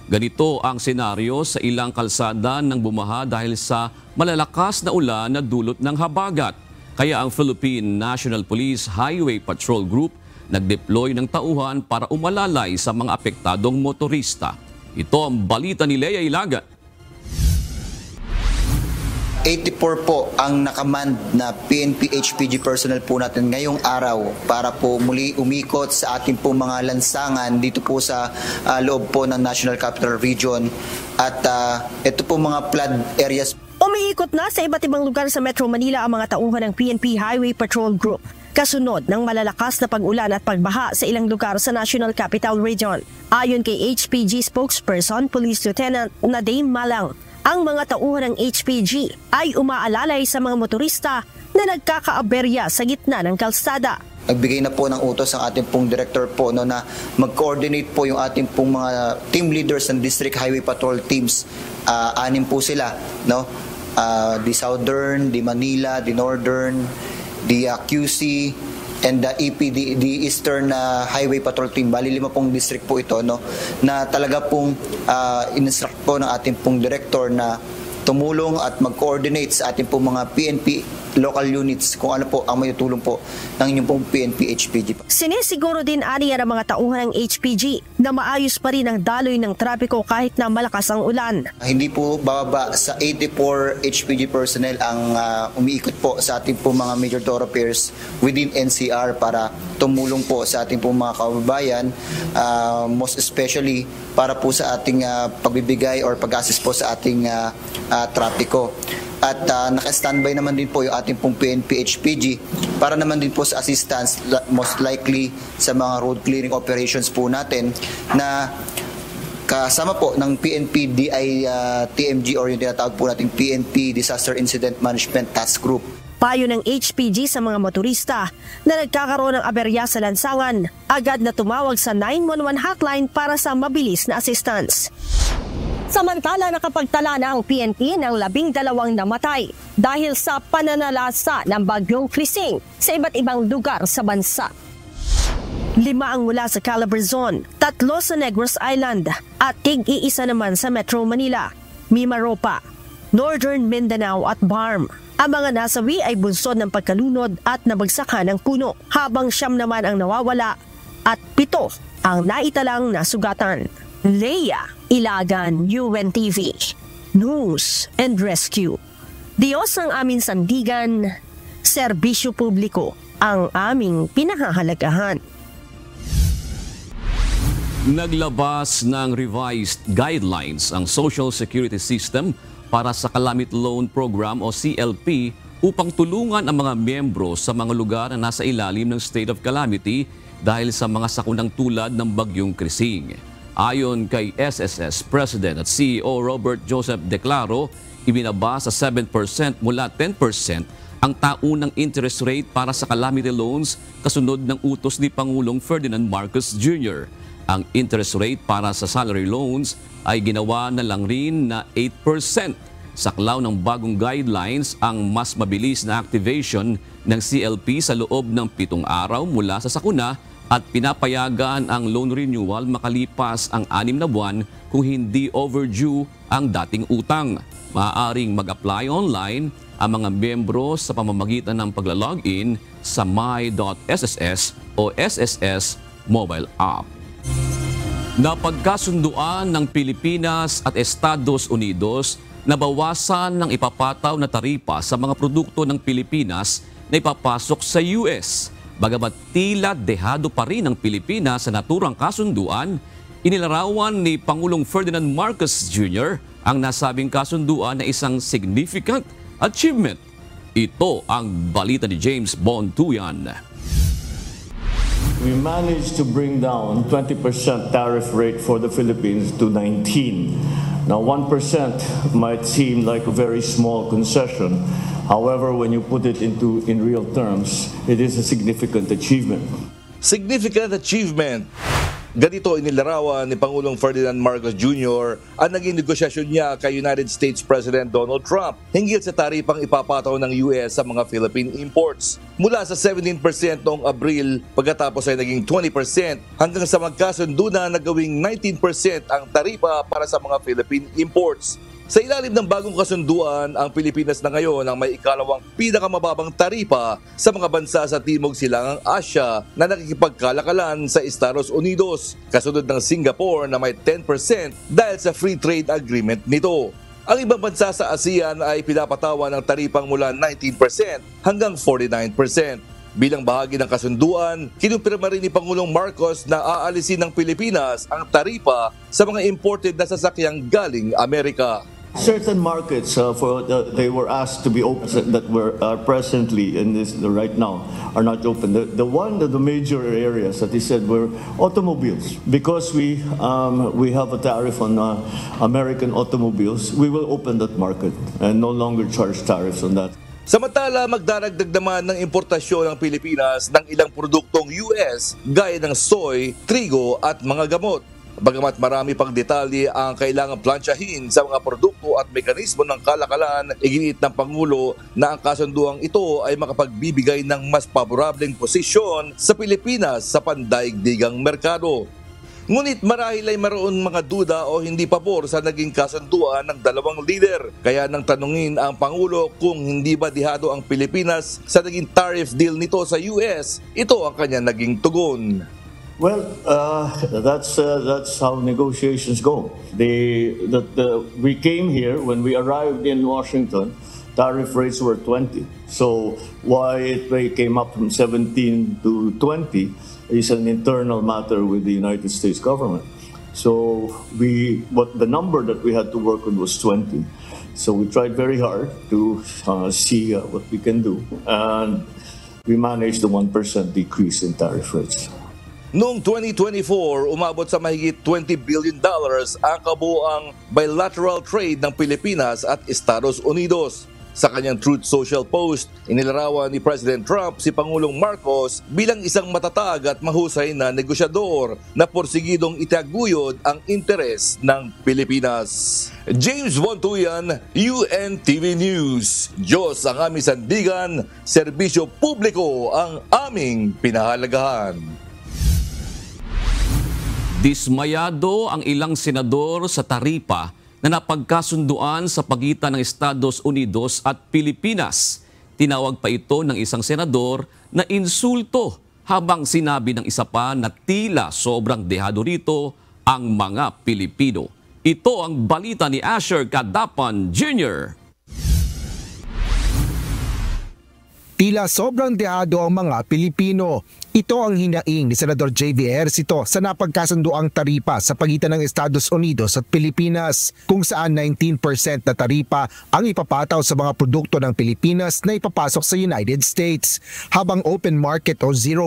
Speaker 10: Ganito ang senaryo sa ilang kalsada ng bumaha dahil sa malalakas na ulan na dulot ng habagat. Kaya ang Philippine National Police Highway Patrol Group nag-deploy ng tauhan para umalalay sa mga apektadong motorista. Ito ang balita ni Lea Ilagat.
Speaker 2: 84 po ang nakamand na PNP HPG personnel po natin ngayong araw para po muli umikot sa ating po mga lansangan dito po sa loob po ng National Capital Region at ito po mga flood areas.
Speaker 5: Umiikot na sa iba't ibang lugar sa Metro Manila ang mga tauhan ng PNP Highway Patrol Group. kasunod ng malalakas na pag-ulan at pagbaha sa ilang lugar sa National Capital Region. Ayon kay HPG spokesperson Police Lieutenant Nadim Malang, ang mga tauhan ng HPG ay umaalalay sa mga motorista na nagkakaaberya sa gitna ng kalsada.
Speaker 2: Nagbigay na po ng utos ang ating pong director po na mag-coordinate po yung ating pong mga team leaders ng District Highway Patrol teams. 6 po sila, no? The Southern, the Manila, the Northern, the QC, and the EP, the Eastern Highway Patrol Team. Bali 5 pong district po ito, no, na talaga pong in-instruct po ng ating pong director na tumulong at mag-coordinate sa ating pong mga PNP local units kung ano po ang may tulong po ng inyong pong PNP HPG.
Speaker 5: Sinisiguro din aniya ng mga tauhan ng HPG na maayos pa rin ang daloy ng trapiko kahit na malakas ang ulan.
Speaker 2: Hindi po bababa sa 84 HPG personnel ang umiikot po sa ating pong mga major thoroughfares within NCR para tumulong po sa ating pong mga kababayan, most especially para po sa ating pagbibigay or pag-assist po sa ating trapiko. At naka-standby naman din po yung ating pong PNP HPG para naman din po sa assistance most likely sa mga road clearing operations po natin na kasama po ng PNP DI TMG or yung tinatawag po nating PNP Disaster Incident Management Task Group.
Speaker 5: Payo ng HPG sa mga motorista na nagkakaroon ng aberya sa lansangan, agad na tumawag sa 911 hotline para sa mabilis na assistance. Samantala, nakapagtala na ang PNP ng 12 namatay dahil sa pananalasa ng bagyong Krising sa iba't ibang lugar sa bansa. 5 ang mula sa Calabarzon, 3 sa Negros Island at tig-iisa naman sa Metro Manila, Mimaropa, Northern Mindanao at Barm. Ang mga nasawi ay bunsod ng pagkalunod at nabagsakan ng puno, habang 9 naman ang nawawala at 7 ang naitalang nasugatan. Leia Ilagan, UNTV, News and Rescue. Diyos ang aming sandigan, serbisyo publiko ang aming pinahahalagahan.
Speaker 10: Naglabas ng revised guidelines ang Social Security System para sa Calamity Loan Program o CLP upang tulungan ang mga miyembro sa mga lugar na nasa ilalim ng state of calamity dahil sa mga sakunang tulad ng bagyong Krising. Ayon kay SSS President at CEO Robert Joseph Declaro, ibinaba sa 7% mula 10% ang taunang interest rate para sa calamity loans kasunod ng utos ni Pangulong Ferdinand Marcos Jr. Ang interest rate para sa salary loans ay ginawa na lang rin na 8%. Saklaw ng bagong guidelines ang mas mabilis na activation ng CLP sa loob ng 7 araw mula sa sakuna at pinapayagan ang loan renewal makalipas ang 6 na buwan kung hindi overdue ang dating utang. Maaaring mag-apply online ang mga miyembro sa pamamagitan ng pagla-login sa my.sss o SSS mobile app. Napagkasunduan ng Pilipinas at Estados Unidos na bawasan ng ipapataw na taripa sa mga produkto ng Pilipinas na ipapasok sa US. Bagamat tila dehado pa rin ang Pilipinas sa naturang kasunduan, inilarawan ni Pangulong Ferdinand Marcos Jr. ang nasabing kasunduan na isang significant achievement. Ito ang balita ni James Bontuyan.
Speaker 7: We managed to bring down 20% tariff rate for the Philippines to 19%. Now 1% might seem like a very small concession. However, when you put it in real terms, it is a significant achievement.
Speaker 8: Significant achievement. Ganito inilarawan ni Pangulong Ferdinand Marcos Jr. ang naging negosyasyon niya kay United States President Donald Trump hinggil sa taripang ipapataw ng US sa mga Philippine imports. Mula sa 17% noong Abril, pagkatapos ay naging 20% hanggang sa magkasundo na gawing 19% ang taripa para sa mga Philippine imports. Sa ilalim ng bagong kasunduan, ang Pilipinas na ngayon ang may ikalawang pinakamababang taripa sa mga bansa sa Timog Silangang Asya na nakikipagkalakalan sa Estados Unidos, kasunod ng Singapore na may 10% dahil sa free trade agreement nito. Ang ibang bansa sa ASEAN ay pinapatawan ng taripang mula 19% hanggang 49%. Bilang bahagi ng kasunduan, kinumpirma rin ni Pangulong Marcos na aalisin ng Pilipinas ang taripa sa mga imported na sasakyang galing Amerika.
Speaker 7: Certain markets they were asked to be open that are presently in this right now are not open. The major areas that he said were automobiles, because we have a tariff on American automobiles. We will open that market and no longer charge tariffs on that.
Speaker 8: Samantala, magdaragdag naman ng importasyon ng Pilipinas ng ilang produktong US gaya ng soy, trigo at mga gamot. Bagamat marami pang detalye ang kailangang plansyahin sa mga produkto at mekanismo ng kalakalan, iginiit ng Pangulo na ang kasunduang ito ay makapagbibigay ng mas paborableng posisyon sa Pilipinas sa pandaigdigang merkado. Ngunit marahil ay maroon mga duda o hindi pabor sa naging kasunduan ng dalawang leader. Kaya nang tanungin ang Pangulo kung hindi ba dihado ang Pilipinas sa naging tariff deal nito sa US, ito ang kanyang naging tugon.
Speaker 7: Well, that's how negotiations go. We came here, when we arrived in Washington, tariff rates were 20. So why they came up from 17 to 20 is an internal matter with the United States government. So the number that we had to work with was 20. So we tried very hard to see what we can do, and we managed the 1% decrease in tariff rates.
Speaker 8: Noong 2024, umabot sa mahigit $20 billion ang kabuuang bilateral trade ng Pilipinas at Estados Unidos. Sa kanyang Truth Social post, inilarawan ni President Trump si Pangulong Marcos bilang isang matatag at mahusay na negosyador na porsigidong itaguyod ang interes ng Pilipinas. James Bontuyan, UNTV News. Diyos ang aming sandigan, serbisyo publiko ang aming pinahalagahan.
Speaker 10: Dismayado ang ilang senador sa Taripa na napagkasunduan sa pagitan ng Estados Unidos at Pilipinas. Tinawag pa ito ng isang senador na insulto, habang sinabi ng isa pa na tila sobrang dehado rito ang mga Pilipino. Ito ang balita ni Asher Cadapan Jr.
Speaker 9: Tila sobrang dehado ang mga Pilipino. Ito ang hinaing ni Senador J.V. Ejercito sa napagkasunduang taripa sa pagitan ng Estados Unidos at Pilipinas, kung saan 19% na taripa ang ipapataw sa mga produkto ng Pilipinas na ipapasok sa United States, habang open market o 0%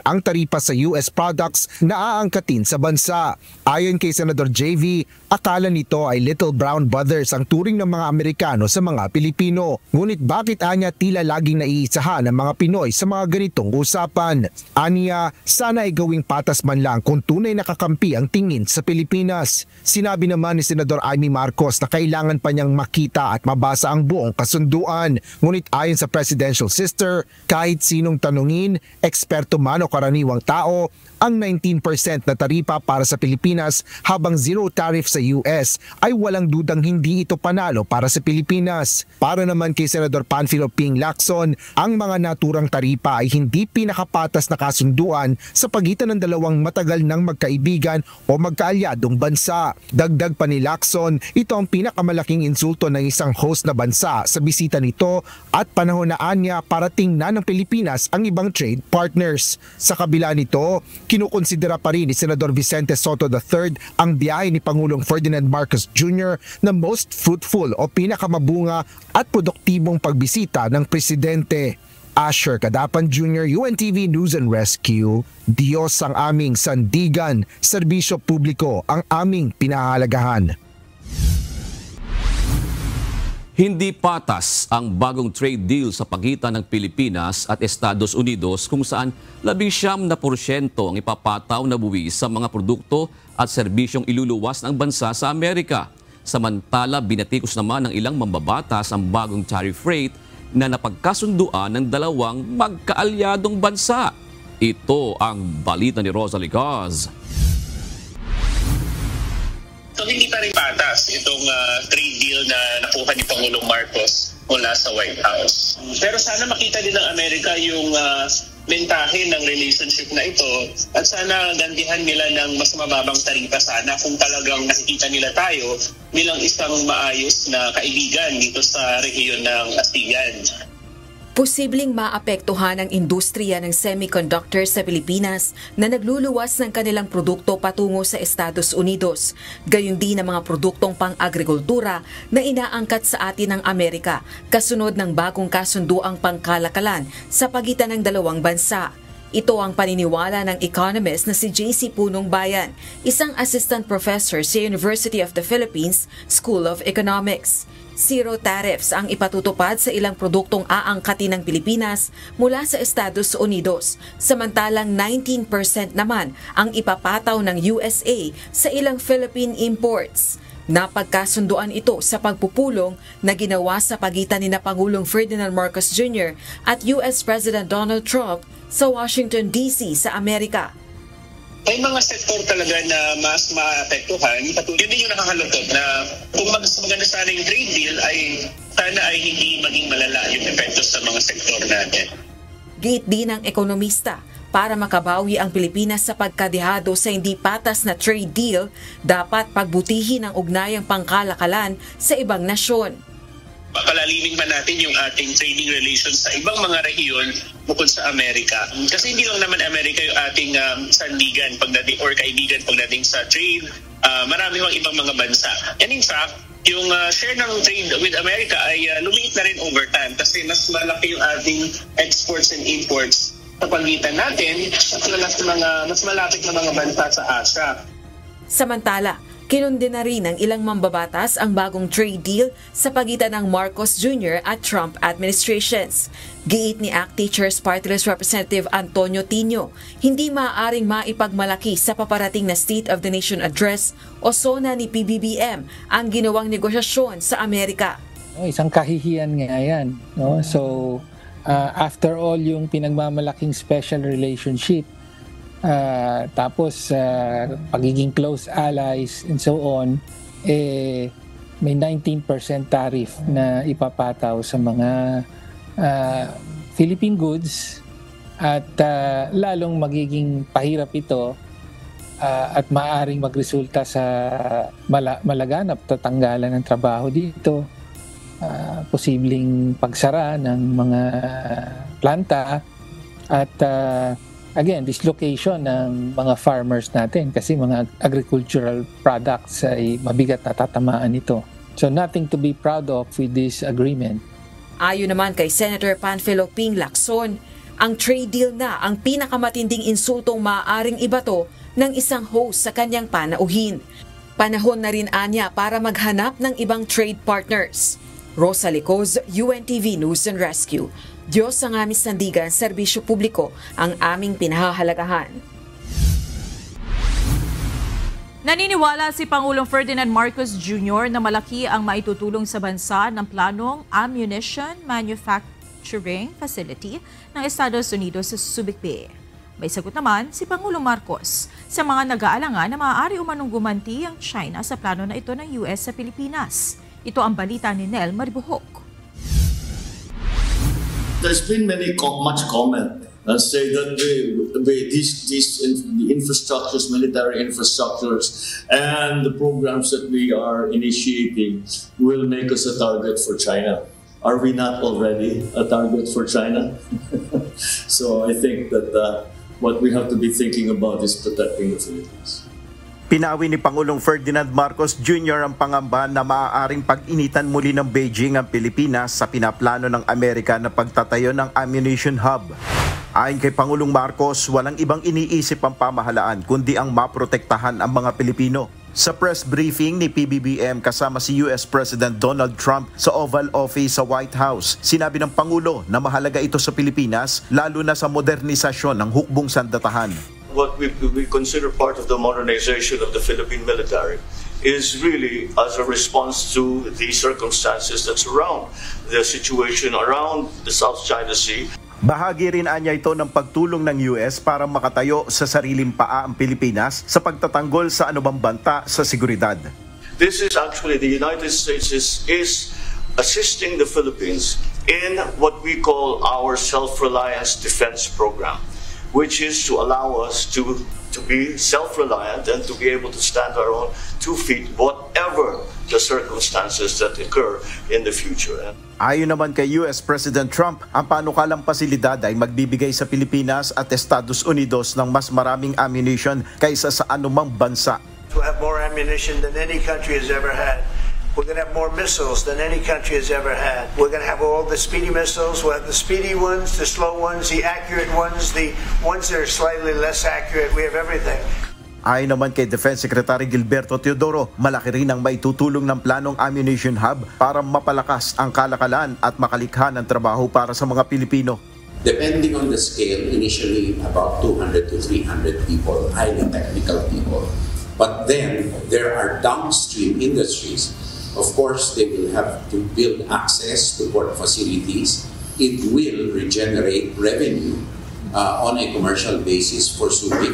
Speaker 9: ang taripa sa US products na aangkatin sa bansa. Ayon kay Senador J.V., akala nito ay Little Brown Brothers ang turing ng mga Amerikano sa mga Pilipino. Ngunit bakit anya tila laging naiisahan ng mga Pinoy sa mga ganitong usapan? Aniya, sana ay gawing patas man lang kung tunay nakakampi ang tingin sa Pilipinas. Sinabi naman ni Senador Amy Marcos na kailangan pa niyang makita at mabasa ang buong kasunduan. Ngunit ayon sa presidential sister, kahit sinong tanungin, eksperto man o karaniwang tao, ang 19% na taripa para sa Pilipinas habang zero tariff sa US ay walang dudang hindi ito panalo para sa Pilipinas. Para naman kay Senador Panfilo Ping Lacson, ang mga naturang taripa ay hindi pinakapatas na kasunduan sa pagitan ng dalawang matagal ng magkaibigan o magkaalyadong bansa. Dagdag pa ni Lacson, ito ang pinakamalaking insulto ng isang host na bansa sa bisita nito at panahon na anya parating na ng Pilipinas ang ibang trade partners. Sa kabila nito, kinukonsidera pa rin ni Senador Vicente Soto III ang biyahe ni Pangulong Ferdinand Marcos Jr. na most fruitful o pinakamabunga at produktibong pagbisita ng presidente. Asher Cadapan Jr., UNTV News and Rescue. Diyos ang aming sandigan, serbisyo publiko ang aming pinahalagahan.
Speaker 10: Hindi patas ang bagong trade deal sa pagitan ng Pilipinas at Estados Unidos, kung saan 19% ang ipapataw na buwis sa mga produkto at serbisyong iluluwas ng bansa sa Amerika. Samantala, binatikos naman ng ilang mambabatas ang bagong tariff rate na napagkasunduan ng dalawang magkaalyadong bansa. Ito ang balita ni Rosalie Gaz.
Speaker 12: So hindi pa rin patas itong trade deal na nakuha ni Pangulong Marcos mula sa White House. Pero sana makita din ng Amerika yung mentahe ng relationship na ito at sana gantihan nila ng mas mababang taripa sana kung talagang nakikita nila tayo bilang isang maayos na kaibigan dito sa rehiyon ng ASEAN.
Speaker 20: Posibleng maapektuhan ang industriya ng semiconductor sa Pilipinas na nagluluwas ng kanilang produkto patungo sa Estados Unidos. Gayon din ang mga produktong pang-agrikultura na inaangkat sa atin ng Amerika kasunod ng bagong kasunduang pangkalakalan sa pagitan ng dalawang bansa. Ito ang paniniwala ng economist na si JC Punong Bayan, isang assistant professor sa University of the Philippines School of Economics. Zero tariffs ang ipatutupad sa ilang produktong aangkatin ng Pilipinas mula sa Estados Unidos, samantalang 19% naman ang ipapataw ng USA sa ilang Philippine imports. Napagkasunduan ito sa pagpupulong na ginawa sa pagitan ni Pangulong Ferdinand Marcos Jr. at US President Donald Trump sa Washington, D.C. sa Amerika.
Speaker 12: May mga sektor talaga na mas maapektuhan. Yun din yung nakakalungkot na kung maganda sana yung trade deal ay sana ay hindi maging malala yung epekto sa mga sektor natin.
Speaker 20: Giit din ng ekonomista, para makabawi ang Pilipinas sa pagkadihado sa hindi patas na trade deal, dapat pagbutihin ang ugnayang pangkalakalan sa ibang nasyon.
Speaker 12: Papalalimin man natin yung ating trading relations sa ibang mga rehiyon bukod sa Amerika. Kasi hindi lang naman Amerika yung ating sandigan pagdating or kaibigan pagdating sa trade. Marami pang ibang mga bansa. And in fact, yung share ng trade with America ay lumiit na rin over time kasi mas malaki yung ating exports and imports sa pagitan natin at mas malapit na mga bansa sa Asia.
Speaker 20: Samantala, kinundi na rin ng ilang mambabatas ang bagong trade deal sa pagitan ng Marcos Jr. at Trump administrations. Giit ni ACT Teachers Party List Representative Antonio Tino, hindi maaaring maipagmalaki sa paparating na State of the Nation Address o SONA ni PBBM ang ginawang negosyasyon sa Amerika.
Speaker 1: Isang kahihiyan nga yan. No? So, after all yung pinagmamalaking special relationship, tapos pagiging close allies and so on, may 19% tariff na ipapataw sa mga Philippine goods at lalong magiging pahirap ito at maaaring magresulta sa malaganap tatanggalan ng trabaho dito, posibleng pagsara ng mga planta at again, dislocation ng mga farmers natin kasi mga agricultural products ay mabigat na tatamaan ito. So nothing to be proud of with this agreement.
Speaker 20: Ayon naman kay Senator Panfilo Ping Lacson, ang trade deal na ang pinakamatinding insultong maaaring ibato ng isang host sa kanyang panauhin. Panahon na rin anya para maghanap ng ibang trade partners. Rosa Licoz, UNTV News and Rescue. Diyos ang aming sandigan, serbisyo publiko ang aming pinahahalagahan.
Speaker 6: Naniniwala si Pangulong Ferdinand Marcos Jr. na malaki ang maitutulong sa bansa ng planong ammunition manufacturing facility ng Estados Unidos sa Subic Bay. May sagot naman si Pangulong Marcos sa mga nag-aalangan na maaari umanong gumanti ang China sa plano na ito ng US sa Pilipinas. Ito ang balita ni Nel Maribuhok.
Speaker 18: There's been much comment and say that these infrastructures, military infrastructures, and the programs that we are initiating will make us a target for China. Are we not already a target for China? So I think that what we have to be thinking about is protecting the Philippines.
Speaker 19: Pinawi ni Pangulong Ferdinand Marcos Jr. ang pangamba na maaaring pag-initan muli ng Beijing ang Pilipinas sa pinaplano ng Amerika na pagtatayo ng ammunition hub. Ayon kay Pangulong Marcos, walang ibang iniisip ang pamahalaan kundi ang maprotektahan ang mga Pilipino. Sa press briefing ni PBBM kasama si US President Donald Trump sa Oval Office sa White House, sinabi ng Pangulo na mahalaga ito sa Pilipinas lalo na sa modernisasyon ng hukbong sandatahan.
Speaker 18: What we consider part of the modernization of the Philippine military is really as a response to the circumstances that surround the situation around the South China Sea.
Speaker 19: Bahagi rin anya ito ng pagtulong ng US para makatayo sa sariling paa ang Pilipinas sa pagtatanggol sa anumang banta sa seguridad.
Speaker 18: This is actually the United States is assisting the Philippines in what we call our self-reliance defense program, which is to allow us to be self-reliant and to be able to stand our own 2 feet, whatever
Speaker 3: the circumstances that occur in the future.
Speaker 19: Ayon naman kay US President Trump, ang panukalang pasilidad ay magbibigay sa Pilipinas at Estados Unidos ng mas maraming ammunition kaysa sa anumang bansa.
Speaker 3: We'll have more ammunition than any country has ever had. We're going to have more missiles than any country has ever had. We're going to have all the speedy missiles. We'll have the speedy ones, the slow ones, the accurate ones, the ones that are slightly less accurate. We have everything.
Speaker 19: Ayon naman kay Defense Secretary Gilberto Teodoro, malaki rin ang maitutulong ng planong ammunition hub para mapalakas ang kalakalan at makalikha ng trabaho para sa mga Pilipino.
Speaker 13: Depending on the scale, initially about 200 to 300 people, highly technical people. But then there are downstream industries. Of course, they will have to build access to port facilities. It will regenerate revenue on a commercial basis for Subic.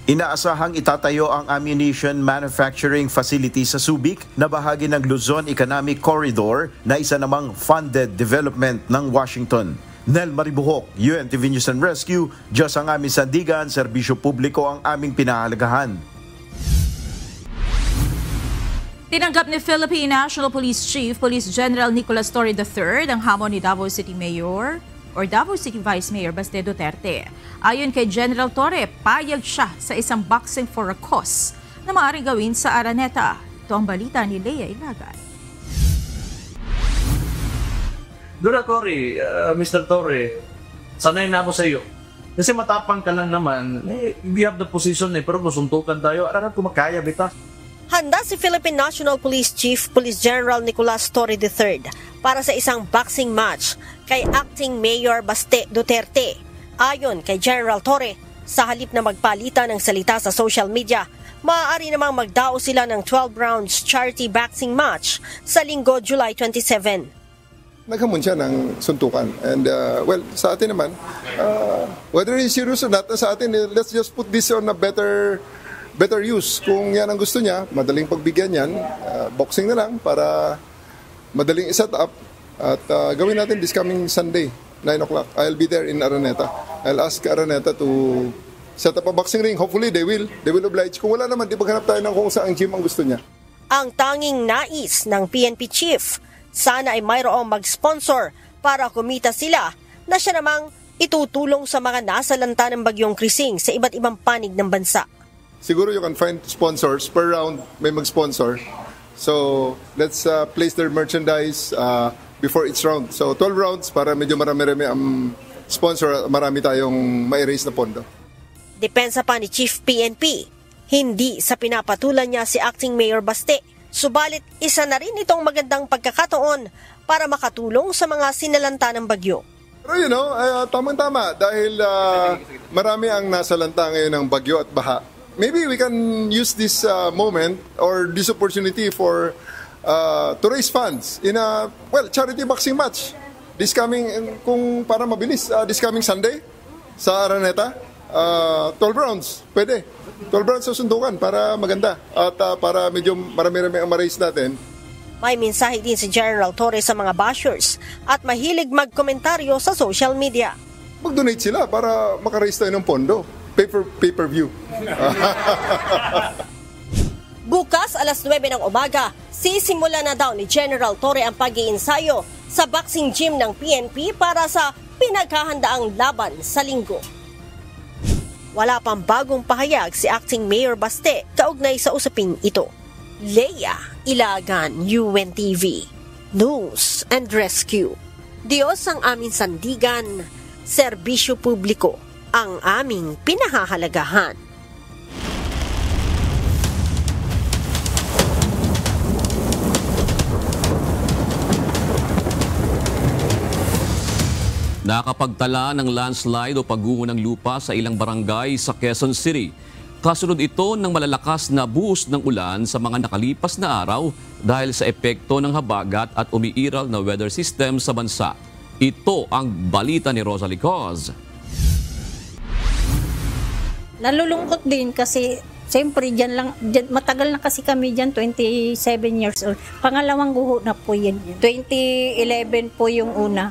Speaker 19: Inaasahang itatayo ang ammunition manufacturing facility sa Subic na bahagi ng Luzon Economic Corridor na isa namang funded development ng Washington. Nel Maribuhok, UNTV News and Rescue, Diyos ang aming sandigan, serbisyo publiko ang aming pinahalagahan.
Speaker 6: Tinanggap ni Philippine National Police Chief Police General Nicolas Torre III ang hamon ni Davao City Mayor or Davao City Vice Mayor Baste Duterte. Ayon kay General Torre, payag siya sa isang boxing for a cause na maaaring gawin sa Araneta. Ito ang balita ni Lea Ilagan.
Speaker 14: Dura Cory, Mr. Torre, sanay na ako sa iyo. Kasi matapang ka lang naman, we have the position pero kung suntukan tayo, aranat ko makaya bita.
Speaker 5: Handa si Philippine National Police Chief Police General Nicolas Torre III para sa isang boxing match kay Acting Mayor Baste Duterte. Ayon kay General Torre, sa halip na magpalitan ng salita sa social media, maaari namang magdao sila ng 12 rounds charity boxing match sa Linggo, July 27.
Speaker 15: Naghamon siya ng suntukan. And well, sa atin naman, whether he's serious or not, sa atin, let's just put this on a better use. Kung yan ang gusto niya, madaling pagbigyan yan, boxing na lang para madaling iset up. At gawin natin this coming Sunday, 9 o'clock. I'll be there in Araneta. I'll ask Araneta to set up a boxing ring. Hopefully, they will oblige. Kung wala naman, di maghanap tayo ng kung saan gym ang gusto niya.
Speaker 5: Ang tanging nais ng PNP Chief, sana ay mayroong mag-sponsor para kumita sila na siya namang itutulong sa mga nasalanta ng bagyong Krising sa iba't ibang panig ng bansa.
Speaker 15: Siguro you can find sponsors. Per round, may mag-sponsor. So, let's place their merchandise before each round. So, 12 rounds para medyo marami-rami ang sponsor at marami tayong ma-erase na pondo.
Speaker 5: Depensa pa ni Chief PNP, hindi sa pinapatulan niya si Acting Mayor Baste. Subalit, isa na rin itong magandang pagkakataon para makatulong sa mga sinalanta ng bagyo.
Speaker 15: Pero tamang-tama dahil marami ang nasalanta ngayon ng bagyo at baha. Maybe we can use this moment or this opportunity for to raise funds in a charity boxing match. This coming, kung para mabilis, this coming Sunday sa Araneta, 12 rounds, pwede. 12 rounds sa sundukan para maganda at para medyo marami-rami ang ma-raise natin.
Speaker 5: May mensahe din si General Torre sa mga bashers at mahilig magkomentaryo sa social media.
Speaker 15: Mag-donate sila para maka-raise tayo ng pondo. Pay-per-view.
Speaker 5: Bukas alas 9 ng umaga, sisimula na daw ni General Torre ang pag-iinsayo sa boxing gym ng PNP para sa pinaghahandaang laban sa Linggo. Wala pang bagong pahayag si Acting Mayor Baste kaugnay sa usaping ito. Lea Ilagan, UNTV News and Rescue. Diyos ang aming sandigan, serbisyo publiko ang aming pinahahalagahan.
Speaker 10: Nakapagtala ng landslide o pagguho ng lupa sa ilang barangay sa Quezon City. Kasunod ito ng malalakas na buhos ng ulan sa mga nakalipas na araw dahil sa epekto ng habagat at umiiral na weather system sa bansa. Ito ang balita ni Rosalie Coz.
Speaker 16: Nalulungkot din kasi siyempre matagal na kasi kami dyan, 27 years old. Pangalawang guho na po yan. 2011 po yung una.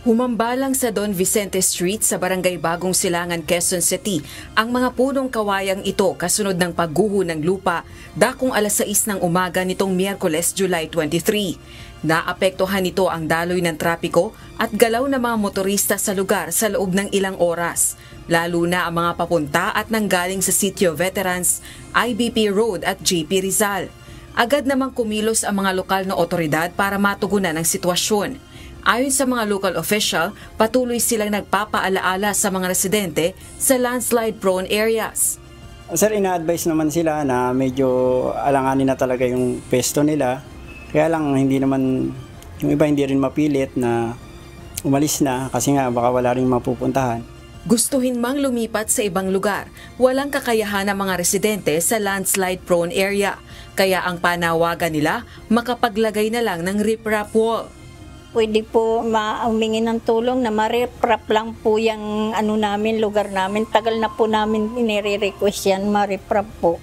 Speaker 20: Humambalang sa Don Vicente Street sa Barangay Bagong Silangan, Quezon City ang mga punong kawayang ito kasunod ng pagguho ng lupa dakong alas 6 ng umaga nitong Miyerkules, July 23. Naapektuhan nito ang daloy ng trapiko at galaw ng mga motorista sa lugar sa loob ng ilang oras, lalo na ang mga papunta at nanggaling sa Sitio Veterans, IBP Road at JP Rizal. Agad namang kumilos ang mga lokal na otoridad para matugunan ang sitwasyon. Ayon sa mga local official, patuloy silang nagpapaalaala sa mga residente sa landslide-prone areas.
Speaker 17: Sir, ina-advise naman sila na medyo alanganin na talaga yung pesto nila. Kaya lang hindi naman, yung iba hindi rin mapilit na umalis na kasi nga baka wala rin mapupuntahan.
Speaker 20: Gustuhin mang lumipat sa ibang lugar, walang kakayahan ng mga residente sa landslide-prone area. Kaya ang panawagan nila, makapaglagay na lang ng riprap wall.
Speaker 16: Pwede po humingi ng tulong na ma-reprap lang po yung lugar namin. Tagal na po namin inire-request yan, ma-reprap po.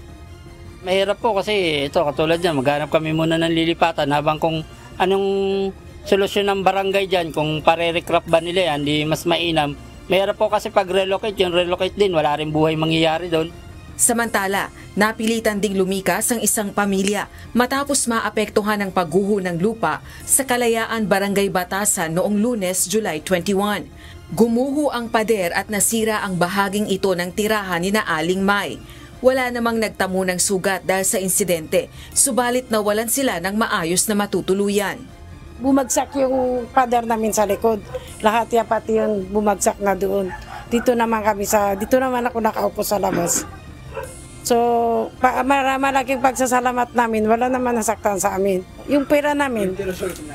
Speaker 22: Mahirap po kasi ito katulad yan, maghanap kami muna ng lilipatan habang kung anong solusyon ng barangay dyan, kung pare-recrap ba nila yan, di mas mainam. Mahirap po kasi pag relocate, yung relocate din, wala rin buhay mangyayari doon.
Speaker 20: Samantala, napilitan ding lumikas ang isang pamilya matapos maapektuhan ng pagguho ng lupa sa Kalayaan, Barangay Batasan noong Lunes, July 21. Gumuho ang pader at nasira ang bahaging ito ng tirahan ni Aling May. Wala namang nagtamo ng sugat dahil sa insidente, subalit nawalan sila ng maayos na matutuluyan.
Speaker 23: Bumagsak yung pader namin sa likod. Lahat yan pati yun bumagsak na doon. Dito naman ako nakaupo sa labas. So, malaking pagsasalamat namin, wala naman nasaktan sa amin. Yung pera namin,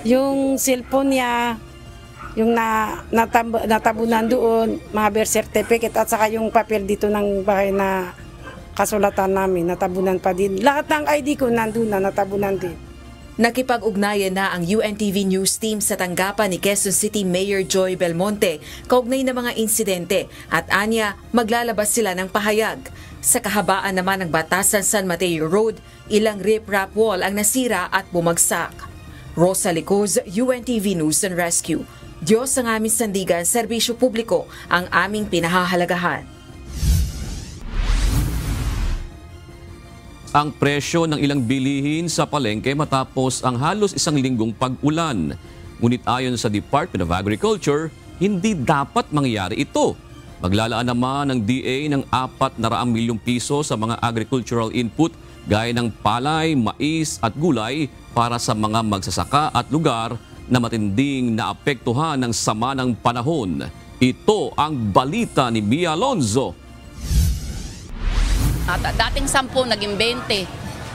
Speaker 23: yung cellphone niya, yung natabunan doon, mga birth certificate at saka yung papel dito ng bahay na kasulatan namin, natabunan pa din. Lahat ng ID ko nandun na, natabunan din.
Speaker 20: Nakipag-ugnayan na ang UNTV News Team sa tanggapan ni Quezon City Mayor Joy Belmonte kaugnay ng mga insidente at anya maglalabas sila ng pahayag. Sa kahabaan naman ng Batasan San Mateo Road, ilang riprap wall ang nasira at bumagsak. Rosa Licoz, UNTV News and Rescue. Diyos ang aming sandigan, serbisyo publiko ang aming pinahahalagahan.
Speaker 10: Ang presyo ng ilang bilihin sa palengke matapos ang halos isang linggong pag-ulan. Ngunit ayon sa Department of Agriculture, hindi dapat mangyari ito. Maglalaan naman ng DA ng 400 milyong piso sa mga agricultural input gaya ng palay, mais at gulay para sa mga magsasaka at lugar na matinding naapektuhan ng sama ng panahon. Ito ang balita ni Mia Alonzo.
Speaker 24: Dating 10, naging 20.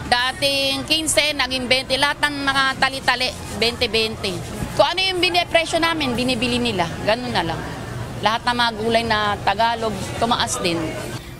Speaker 24: Dating 15, naging 20. Lahat ng mga tali-tali, 20-20. Kung ano yung presyo namin, binibili nila. Ganun na lang. Lahat ng mga gulay na Tagalog, tumaas din.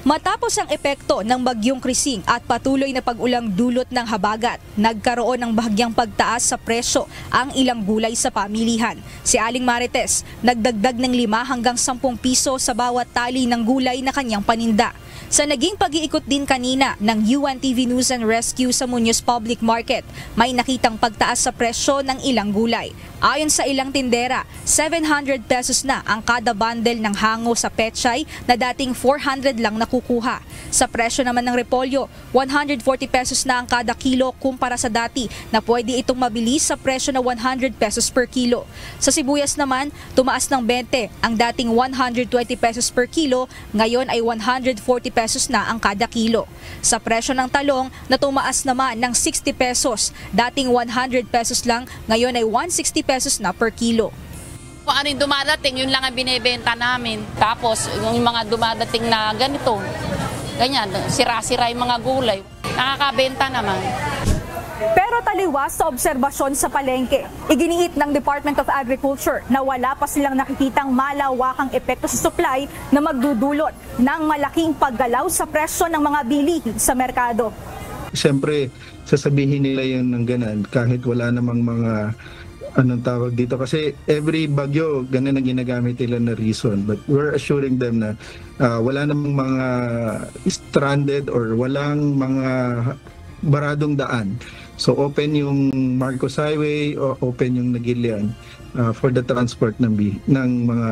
Speaker 25: Matapos ang epekto ng bagyong Krising at patuloy na pag-ulang dulot ng habagat, nagkaroon ng bahagyang pagtaas sa presyo ang ilang gulay sa pamilihan. Si Aling Marites, nagdagdag ng 5 hanggang 10 piso sa bawat tali ng gulay na kanyang paninda. Sa naging pag-iikot din kanina ng UNTV News and Rescue sa Muñoz Public Market, may nakitang pagtaas sa presyo ng ilang gulay. Ayon sa ilang tindera, 700 pesos na ang kada bundle ng hango sa pechay na dating 400 lang nakukuha. Sa presyo naman ng repolyo, 140 pesos na ang kada kilo kumpara sa dati na pwede itong mabili sa presyo na 100 pesos per kilo. Sa sibuyas naman, tumaas ng 20, ang dating 120 pesos per kilo, ngayon ay 140 pesos na ang kada kilo. Sa presyo ng talong na tumaas naman ng 60 pesos, dating 100 pesos lang, ngayon ay 160 pesos na per kilo.
Speaker 24: Kung ano yung dumadating, yun lang ang binibenta namin. Tapos yung mga dumadating na ganito, ganyan, sira-sira yung mga gulay, nakakabenta naman.
Speaker 25: Pero taliwas sa obserbasyon sa palengke, iginiit ng Department of Agriculture na wala pa silang nakikitang malawakang epekto sa supply na magdudulot ng malaking paggalaw sa presyo ng mga bilihin sa merkado.
Speaker 26: Siyempre, sasabihin nila yun ng ganan kahit wala namang mga anong tawag dito kasi every bagyo ganun ang ginagamit nila na reason, but we're assuring them na wala namang mga stranded or walang mga baradong daan So open yung Marcos Highway, o open yung Nagilian for the transport ng mga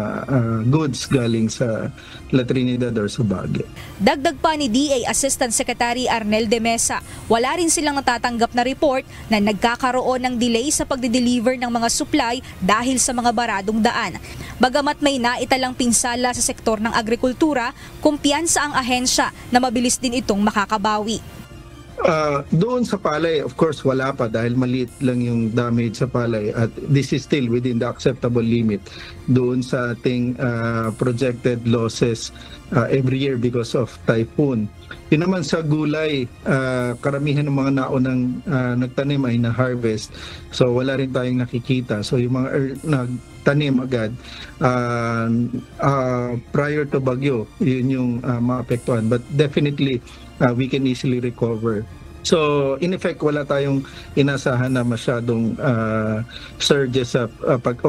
Speaker 26: goods galing sa La Trinidad or sa Baguio.
Speaker 25: Dagdag pa ni DA Assistant Secretary Arnel de Mesa, wala rin silang natatanggap na report na nagkakaroon ng delay sa pagde-deliver ng mga supply dahil sa mga baradong daan. Bagamat may naitalang pinsala sa sektor ng agrikultura, kumpiyansa ang ahensya na mabilis din itong makakabawi.
Speaker 26: Doon sa palay, of course, wala pa dahil maliit lang yung damage sa palay at this is still within the acceptable limit doon sa ating projected losses every year because of typhoon. Yun naman sa gulay, karamihan ng mga naunang nagtanim ay na-harvest. So wala rin tayong nakikita. So yung mga nagtanim agad prior to bagyo, yun yung maapektuhan. But definitely, we can easily recover. So, in effect, wala tayong inasahan na masyadong surges sa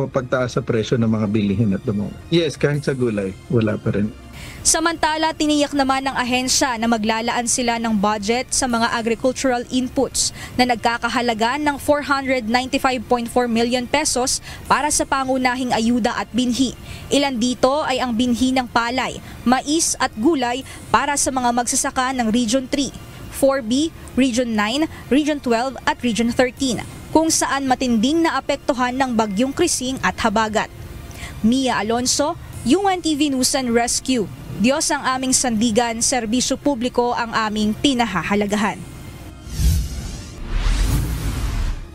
Speaker 26: pagtaas sa presyo ng mga bilihin at the moment. Yes, kahit sa gulay, wala pa rin.
Speaker 25: Samantala, tiniyak naman ng ahensya na maglalaan sila ng budget sa mga agricultural inputs na nagkakahalaga ng 495.4 million pesos para sa pangunahing ayuda at binhi. Ilan dito ay ang binhi ng palay, mais at gulay para sa mga magsasaka ng Region 3, 4B, Region 9, Region 12 at Region 13, kung saan matinding naapektuhan ng bagyong Krising at Habagat. Mia Alonso, UNTV News and Rescue. Diyos ang aming sandigan, serbisyo publiko ang aming pinahahalagahan.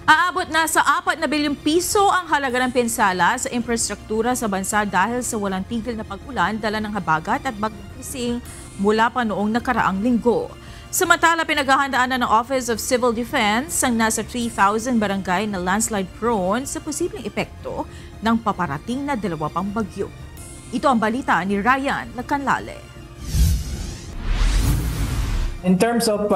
Speaker 6: Aabot na sa 4 na bilyong piso ang halaga ng pinsala sa infrastruktura sa bansa dahil sa walang tigil na pag-ulan, dala ng habagat at bagyong Krising mula pa noong nakaraang linggo. Samantala, pinaghahandaan na ng Office of Civil Defense ang nasa 3,000 barangay na landslide prone sa posibleng epekto ng paparating na 2 pang bagyo. Ito ang balita ni Ryan Lacanlale.
Speaker 2: In terms of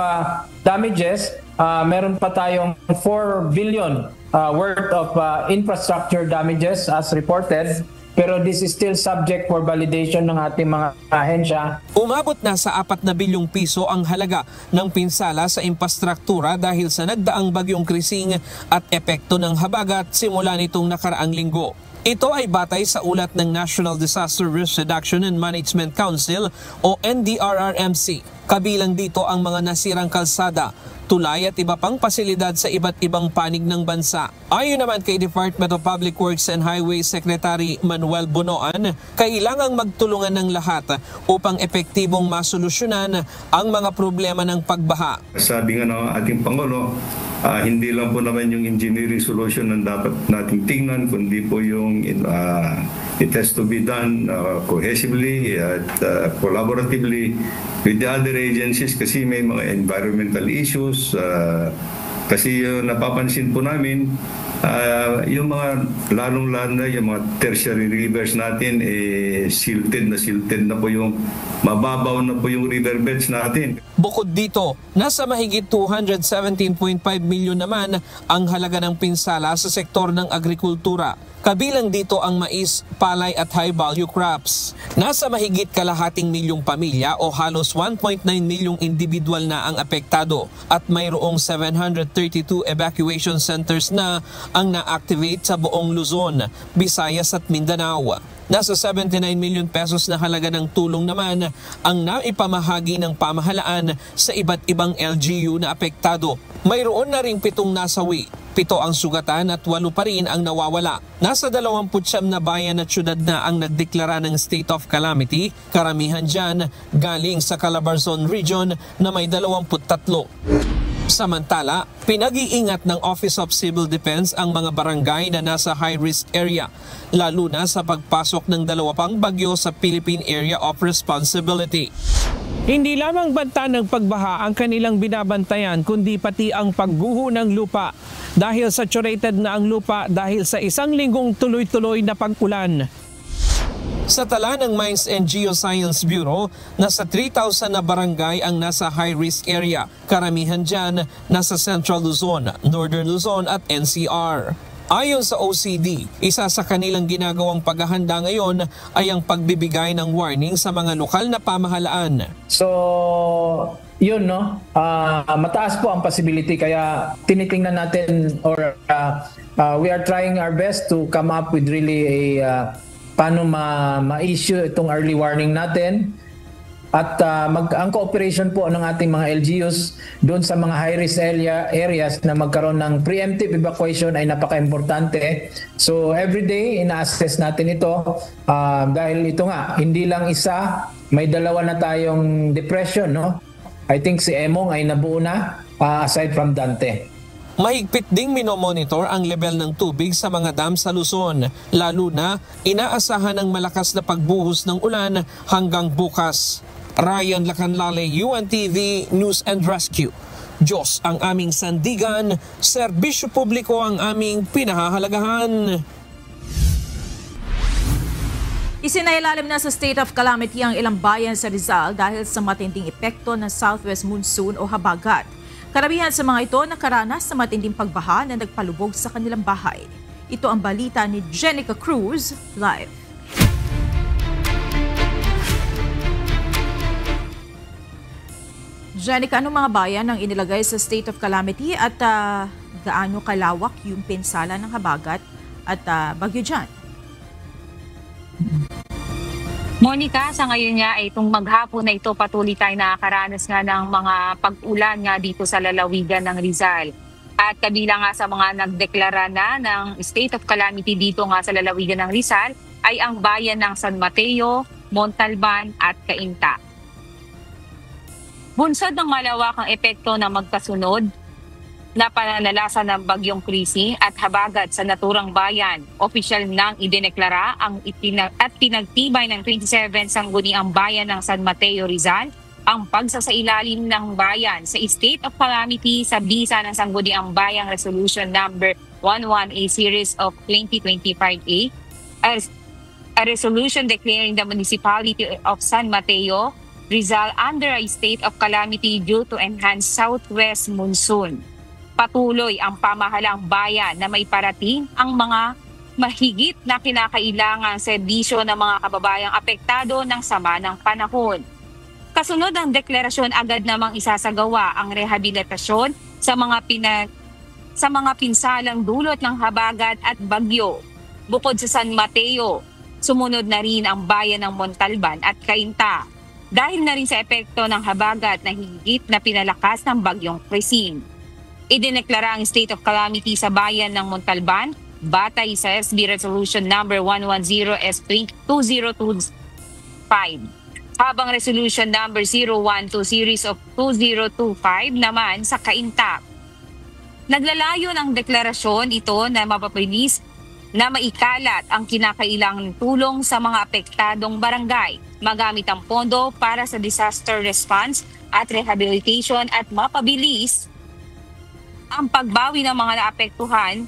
Speaker 2: damages, meron pa tayong 4 billion worth of infrastructure damages as reported. Pero this is still subject for validation ng ating mga ahensya.
Speaker 4: Umabot na sa 4 na bilyong piso ang halaga ng pinsala sa infrastruktura dahil sa nagdaang bagyong Krising at epekto ng habagat simula nitong nakaraang linggo. Ito ay batay sa ulat ng National Disaster Risk Reduction and Management Council o NDRRMC. Kabilang dito ang mga nasirang kalsada, tulay at iba pang pasilidad sa iba't ibang panig ng bansa. Ayon naman kay Department of Public Works and Highways Secretary Manuel Bonoan, kailangang magtulungan ng lahat upang epektibong masolusyonan ang mga problema ng pagbaha.
Speaker 7: Sabi nga ng ating Pangulo, hindi lang po naman yung engineering solution ang dapat nating tingnan, kundi po yung it has to be done cohesively at collaboratively with the other agencies kasi may mga environmental issues. Kasi napapansin po namin, yung mga lalong-lalo yung mga tertiary rivers natin, silted na po yung, mababaw na po yung riverbeds natin.
Speaker 4: Bukod dito, nasa mahigit 217.5 milyon naman ang halaga ng pinsala sa sektor ng agrikultura. Kabilang dito ang mais, palay at high-value crops. Nasa mahigit kalahating milyong pamilya o halos 1.9 milyong individual na ang apektado at mayroong 732 evacuation centers na ang na-activate sa buong Luzon, Visayas at Mindanao. Nasa 79 milyon pesos na halaga ng tulong naman ang naipamahagi ng pamahalaan sa iba't ibang LGU na apektado. Mayroon na ring 7 nasawi, 7 ang sugatan at 8 pa rin ang nawawala. Nasa 29 na bayan at syudad na ang nagdeklara ng state of calamity, karamihan dyan galing sa Calabarzon region na may 23. Samantala, pinag-iingat ng Office of Civil Defense ang mga barangay na nasa high-risk area, lalo na sa pagpasok ng 2 pang bagyo sa Philippine Area of Responsibility.
Speaker 2: Hindi lamang banta ng pagbaha ang kanilang binabantayan kundi pati ang pagguho ng lupa dahil saturated na ang lupa dahil sa 1 linggong tuloy-tuloy na pag-ulan.
Speaker 4: Sa tala ng Mines and Geoscience Bureau, nasa 3,000 na barangay ang nasa high-risk area. Karamihan dyan nasa Central Luzon, Northern Luzon at NCR. Ayon sa OCD, isa sa kanilang ginagawang paghahanda ngayon ay ang pagbibigay ng warning sa mga lokal na pamahalaan.
Speaker 2: So, yun, no, mataas po ang possibility, kaya tinitingnan natin, or we are trying our best to come up with really a paano ma-issue itong early warning natin. At ang cooperation po ng ating mga LGUs doon sa mga high-risk areas na magkaroon ng preemptive evacuation ay napaka-importante. So every day, ina-assess natin ito dahil ito nga, hindi lang isa, may dalawa na tayong depression, no? I think si Emong ay nabuo na aside from Dante.
Speaker 4: Mahigpit ding minomonitor ang level ng tubig sa mga dam sa Luzon, lalo na inaasahan ng malakas na pagbuhos ng ulan hanggang bukas. Ryan Lacanlale, UNTV News and Rescue. Diyos ang aming sandigan, serbisyo publiko ang aming pinahahalagahan.
Speaker 6: Isinailalim na sa state of calamity ang ilang bayan sa Rizal dahil sa matinding epekto ng southwest monsoon o habagat. Karamihan sa mga ito nakaranas sa matinding pagbaha na nagpalubog sa kanilang bahay. Ito ang balita ni Jenica Cruz, live. Jenica, anong mga bayan ang inilagay sa state of calamity at gaano kalawak yung pinsala ng habagat at bagyo dyan?
Speaker 1: Monica, sa ngayon nga ay itong maghapon na ito patuloy tayo nakakaranas nga ng mga pag-ulan nga dito sa lalawigan ng Rizal. At kabilang nga sa mga nagdeklara na ng state of calamity dito nga sa lalawigan ng Rizal ay ang bayan ng San Mateo, Montalban at Cainta. Bunsod ng malawakang epekto na magkasunod na pananalasa ng bagyong Krisi at habagat sa naturang bayan, opisyal nang idineklara at pinagtibay ng 27 sangguniang bayan ng San Mateo, Rizal ang pagsasailalim ng bayan sa state of calamity sa bisa ng sangguniang bayang Resolution Number 11A Series of 2025A, a resolution declaring the municipality of San Mateo, Rizal under a state of calamity due to enhanced southwest monsoon. Patuloy ang pamahalang bayan na may parating ang mga mahigit na kinakailangang serbisyo ng mga kababayang apektado ng sama ng panahon. Kasunod ang deklarasyon, agad namang isasagawa ang rehabilitasyon sa mga pinsalang dulot ng habagat at bagyo. Bukod sa San Mateo, sumunod na rin ang bayan ng Montalban at Cainta, dahil na rin sa epekto ng habagat na higit na pinalakas ng bagyong Krisi. Idineklara ang state of calamity sa bayan ng Montalban batay sa SB Resolution Number 110S2025, habang Resolution Number 012 Series of 2025 naman sa Cainta. Naglalayon ang deklarasyon ito na mapabilis na maikalat ang kinakailangang tulong sa mga apektadong barangay, magamit ang pondo para sa disaster response at rehabilitation at mapabilis ang pagbawi ng mga naapektuhan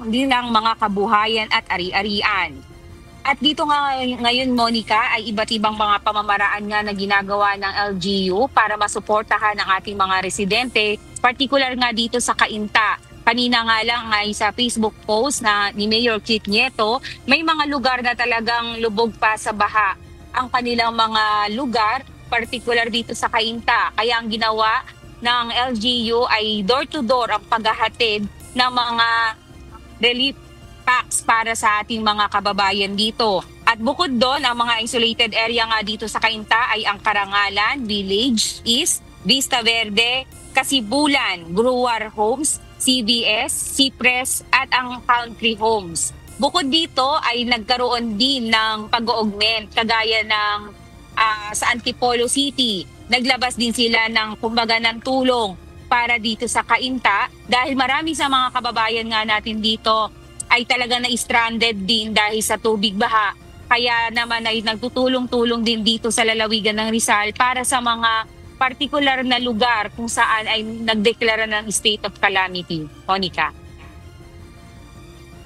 Speaker 1: ng mga kabuhayan at ari-arian. At dito nga ngayon, Monica, ay iba't ibang mga pamamaraan nga na ginagawa ng LGU para masuportahan ang ating mga residente, partikular nga dito sa Cainta. Kanina nga lang ay sa Facebook post na ni Mayor Kit Nieto, may mga lugar na talagang lubog pa sa baha ang kanilang mga lugar, partikular dito sa Cainta. Kaya ang ginawa ng LGU ay door-to-door ang paghahatid ng mga relief packs para sa ating mga kababayan dito. At bukod doon, ang mga isolated area nga dito sa Cainta ay ang Karangalan, Village East, Vista Verde, Kasibulan, Gruar Homes, CBS, Cypress at ang Country Homes. Bukod dito ay nagkaroon din ng pag-augment kagaya ng sa Antipolo City. Naglabas din sila ng kumbaga ng tulong para dito sa Cainta dahil marami sa mga kababayan nga natin dito ay talaga na-stranded din dahil sa tubig baha. Kaya naman ay nagtutulong-tulong din dito sa lalawigan ng Rizal para sa mga partikular na lugar kung saan ay nagdeklara ng state of calamity. Monica.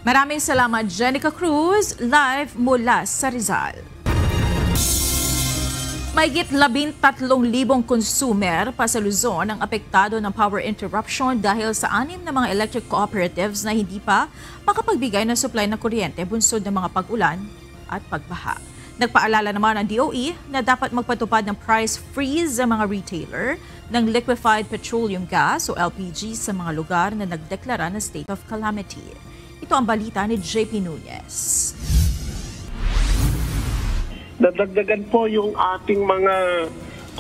Speaker 6: Maraming salamat, Jenica Cruz, live mula sa Rizal. Mahigit 13,000 consumer pa sa Luzon ang apektado ng power interruption dahil sa 6 na mga electric cooperatives na hindi pa makapagbigay ng supply ng kuryente bunsod ng mga pag-ulan at pagbaha. Nagpaalala naman ang DOE na dapat magpatupad ng price freeze ang mga retailer ng liquefied petroleum gas o LPG sa mga lugar na nagdeklara ng state of calamity. Ito ang balita ni JP Nunez.
Speaker 8: Nadagdagan po yung ating mga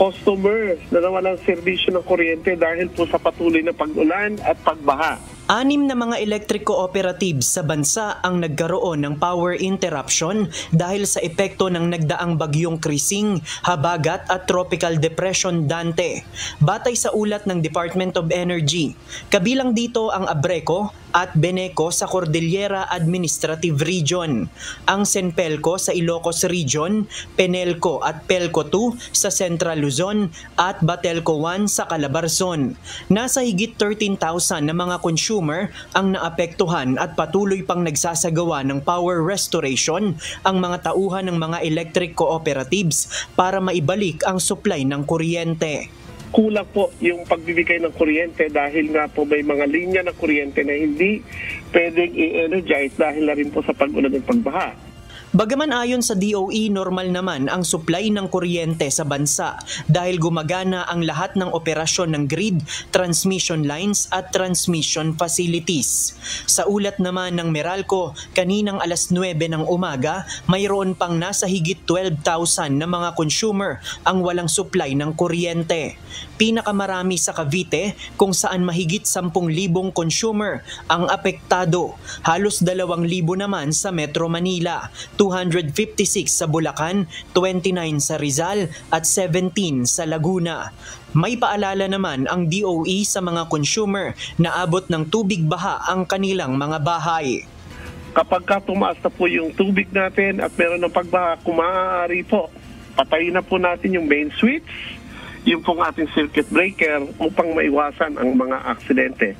Speaker 8: customer na nawalan serbisyo ng kuryente dahil po sa patuloy na pag-ulan at pagbaha.
Speaker 9: 6 na mga electric cooperatives sa bansa ang nagkaroon ng power interruption dahil sa epekto ng nagdaang bagyong Krising, Habagat at Tropical Depression Dante. Batay sa ulat ng Department of Energy, kabilang dito ang Abreco at Beneco sa Cordillera Administrative Region, ang Senpelco sa Ilocos Region, Penelco at Pelco 2 sa Central Luzon at Batelco 1 sa Calabarzon. Nasa higit 13,000 na mga consumer ang naapektuhan at patuloy pang nagsasagawa ng power restoration ang mga tauhan ng mga electric cooperatives para maibalik ang supply ng kuryente.
Speaker 8: Kulang po yung pagbibigay ng kuryente dahil nga po may mga linya ng kuryente na hindi pwedeng i-energize dahil na rin po sa pag-ulan at pagbaha.
Speaker 9: Bagaman ayon sa DOE, normal naman ang supply ng kuryente sa bansa dahil gumagana ang lahat ng operasyon ng grid, transmission lines at transmission facilities. Sa ulat naman ng Meralco, kaninang alas 9 ng umaga, mayroon pang nasa higit 12,000 na mga consumer ang walang supply ng kuryente. Pinakamarami sa Cavite kung saan mahigit 10,000 consumer ang apektado, halos 2,000 naman sa Metro Manila, 256 sa Bulacan, 29 sa Rizal at 17 sa Laguna. May paalala naman ang DOE sa mga consumer na abot ng tubig baha ang kanilang mga bahay.
Speaker 8: Kapag tumaas na po yung tubig natin at meron ng pagbaha, kung maaari po, patayin na po natin yung main switch, yung pong ating circuit breaker upang maiwasan ang mga aksidente.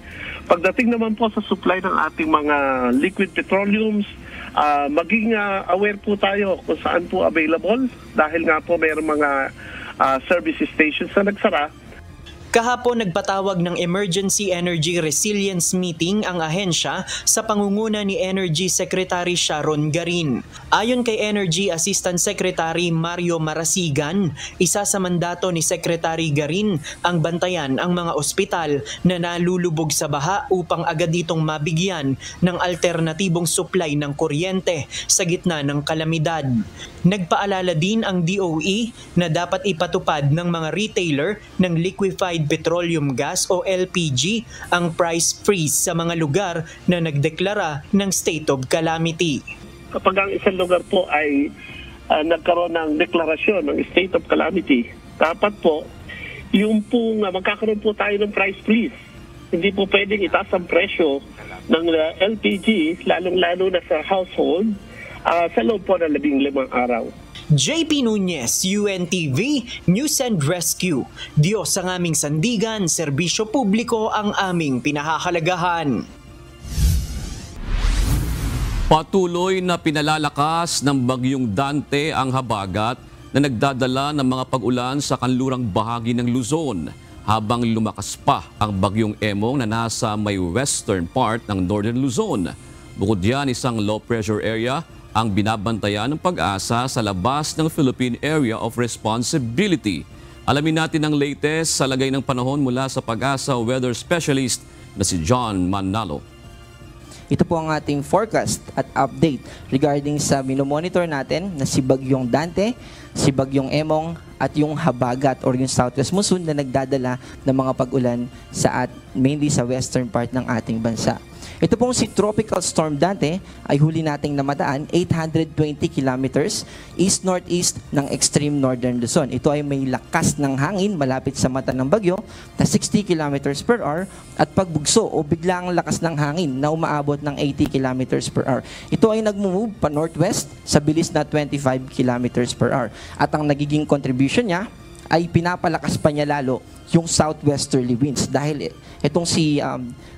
Speaker 8: Pagdating naman po sa supply ng ating mga liquid petroleums, maging aware po tayo kung saan po available dahil nga po mayroong mga service stations na nagsara.
Speaker 9: Kahapon nagpatawag ng Emergency Energy Resilience Meeting ang ahensya sa pangunguna ni Energy Secretary Sharon Garin. Ayon kay Energy Assistant Secretary Mario Marasigan, isa sa mandato ni Secretary Garin ang bantayan ang mga ospital na nalulubog sa baha upang agad itong mabigyan ng alternatibong supply ng kuryente sa gitna ng kalamidad. Nagpaalala din ang DOE na dapat ipatupad ng mga retailer ng liquefied petroleum gas o LPG ang price freeze sa mga lugar na nagdeklara ng state of calamity.
Speaker 8: Kapag ang isang lugar po ay nagkaroon ng deklarasyon ng state of calamity, dapat po yung pong magkakaroon po tayo ng price freeze. Hindi po pwedeng itaas ang presyo ng LPG, lalong-lalo na sa household, sa loob po ng 15 araw.
Speaker 9: JP Nunez, UNTV, News and Rescue. Diyos ang aming sandigan, serbisyo publiko ang aming pinahahalagahan.
Speaker 10: Patuloy na pinalalakas ng bagyong Dante ang habagat na nagdadala ng mga pag-ulan sa kanlurang bahagi ng Luzon, habang lumakas pa ang bagyong Emong na nasa may western part ng Northern Luzon. Bukod diyan, isang low pressure area ang binabantayan ng Pag-asa sa labas ng Philippine Area of Responsibility. Alamin natin ang latest sa lagay ng panahon mula sa Pag-asa weather specialist na si John Manalo.
Speaker 11: Ito po ang ating forecast at update regarding sa minomonitor natin na si Bagyong Dante, si Bagyong Emong at yung Habagat or yung southwest monsoon na nagdadala ng mga pag-ulan mainly sa western part ng ating bansa. Ito pong si Tropical Storm Dante ay huli nating namadaan 820 kilometers east-northeast ng extreme northern Luzon. Ito ay may lakas ng hangin malapit sa mata ng bagyo na 60 kilometers per hour at pagbugso o biglang lakas ng hangin na umaabot ng 80 kilometers per hour. Ito ay nagmumove pa northwest sa bilis na 25 kilometers per hour. At ang nagiging contribution niya ay pinapalakas pa niya lalo yung southwesterly winds dahil itong si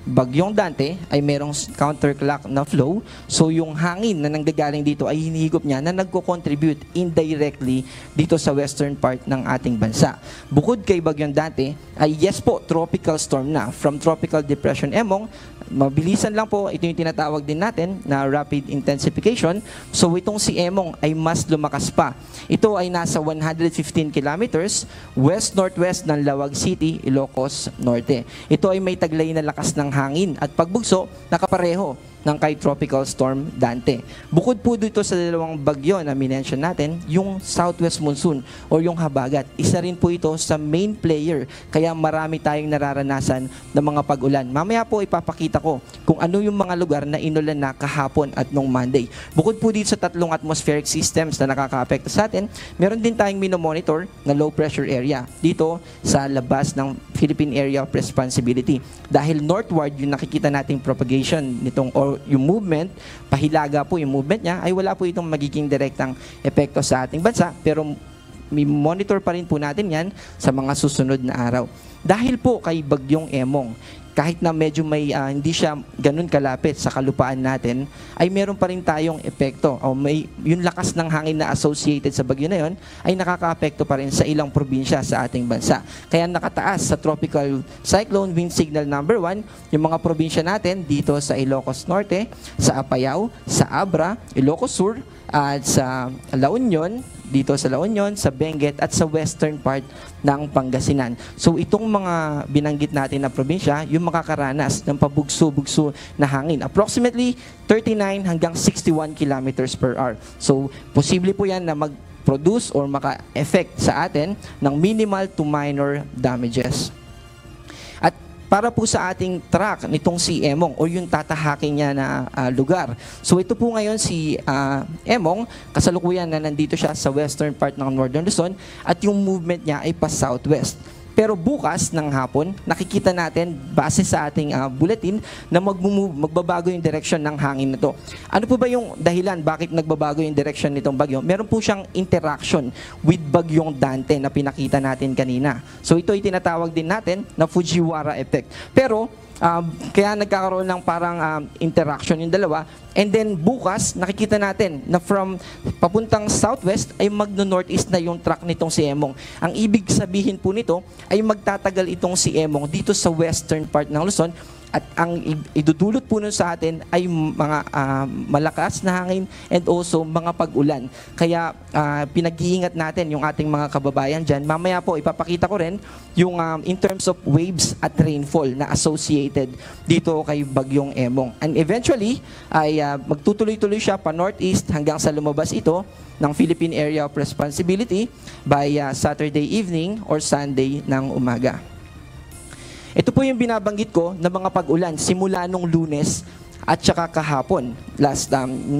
Speaker 11: Bagyong Dante ay merong counterclock na flow, so yung hangin na nanggagaling dito ay hinihigop niya na nagko-contribute indirectly dito sa western part ng ating bansa. Bukod kay Bagyong Dante ay yes po, tropical storm na from Tropical Depression Emong. Mabilisan lang po, ito yung tinatawag din natin na rapid intensification. So itong si Emong ay mas lumakas pa. Ito ay nasa 115 kilometers west-northwest ng Lawag City, Ilocos Norte. Ito ay may taglay na lakas ng hangin at pagbugso nakapareho ng kay Tropical Storm Dante. Bukod po dito sa dalawang bagyo na minention natin, yung southwest monsoon o yung habagat, isa rin po ito sa main player kaya marami tayong nararanasan ng mga pag-ulan. Mamaya po ipapakita ko kung ano yung mga lugar na inulan na kahapon at nung Monday. Bukod po dito sa tatlong atmospheric systems na nakaka-apekto sa atin, meron din tayong minomonitor na low pressure area dito sa labas ng Philippine Area of Responsibility. Dahil northward yung nakikita nating propagation nitong or yung movement, pahilaga po yung movement niya, ay wala po itong magiging direktang epekto sa ating bansa, pero may monitor pa rin po natin yan sa mga susunod na araw. Dahil po kay Bagyong Emong, kahit na medyo may hindi siya ganun kalapit sa kalupaan natin, ay meron pa rin tayong epekto o may yung lakas ng hangin na associated sa bagyo na yon ay nakaka-apekto pa rin sa ilang probinsya sa ating bansa. Kaya nakataas sa tropical cyclone wind signal number 1 yung mga probinsya natin dito sa Ilocos Norte, sa Apayao, sa Abra, Ilocos Sur, at sa La Union, dito sa La Union, sa Benguet at sa western part ng Pangasinan. So itong mga binanggit natin na probinsya, yung makakaranas ng pabugso-bugso na hangin. Approximately 39 hanggang 61 kilometers per hour. So posible po yan na mag-produce or maka-effect sa atin ng minimal to minor damages. At para po sa ating track nitong si Emong o yung tatahakin niya na lugar. So ito po ngayon si Emong, kasalukuyan na nandito siya sa western part ng Northern Luzon at yung movement niya ay pa southwest. Pero bukas ng hapon, nakikita natin base sa ating bulletin na magbabago yung direction ng hangin na to. Ano po ba yung dahilan bakit nagbabago yung direction nitong bagyo? Meron po siyang interaction with Bagyong Dante na pinakita natin kanina. So ito ay tinatawag din natin na Fujiwara effect. Pero kaya nagkakaroon ng parang interaction yung dalawa. And then bukas, nakikita natin na from papuntang southwest ay magno-northeast na yung track nitong si Emong. Ang ibig sabihin po nito ay magtatagal itong si Emong dito sa western part ng Luzon. At ang idudulot po nun sa atin ay mga malakas na hangin and also mga pag-ulan. Kaya pinag-iingat natin yung ating mga kababayan dyan. Mamaya po ipapakita ko rin yung in terms of waves at rainfall na associated dito kay Bagyong Emong. And eventually ay magtutuloy-tuloy siya pa northeast hanggang sa lumabas ito ng Philippine Area of Responsibility by Saturday evening or Sunday ng umaga. Ito po yung binabanggit ko na mga pag-ulan simula nung Lunes at saka kahapon, last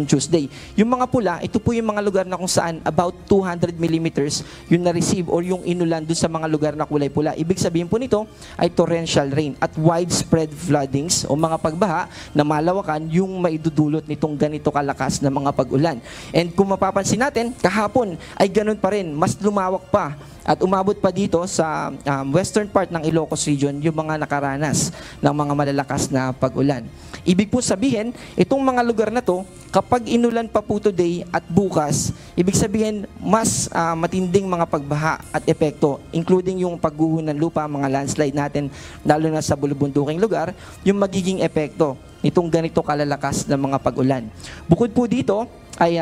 Speaker 11: Tuesday. Yung mga pula, ito po yung mga lugar na kung saan about 200 millimeters yung na-receive or yung inulan doon sa mga lugar na kulay pula. Ibig sabihin po nito ay torrential rain at widespread floodings o mga pagbaha na malawakan yung maidudulot nitong ganito kalakas na mga pag-ulan. And kung mapapansin natin, kahapon ay ganun pa rin, mas lumawak pa. At umabot pa dito sa western part ng Ilocos region yung mga nakaranas ng mga malalakas na pag-ulan. Ibig po sabihin, itong mga lugar na to, kapag inulan pa po today at bukas, ibig sabihin mas matinding mga pagbaha at epekto, including yung pagguho ng lupa, mga landslide natin, lalo na sa bulubunduking lugar, yung magiging epekto nitong ganito kalalakas na mga pag-ulan. Bukod po dito, ay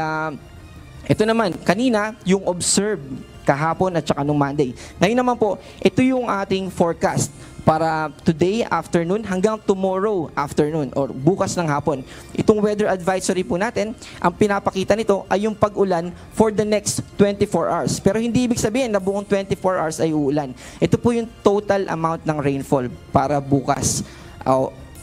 Speaker 11: ito naman, kanina, yung observe kahapon at saka nung Monday. Ngayon naman po, ito yung ating forecast para today afternoon hanggang tomorrow afternoon or bukas ng hapon. Itong weather advisory po natin, ang pinapakita nito ay yung pag-ulan for the next 24 hours. Pero hindi ibig sabihin na buong 24 hours ay uulan. Ito po yung total amount ng rainfall para bukas.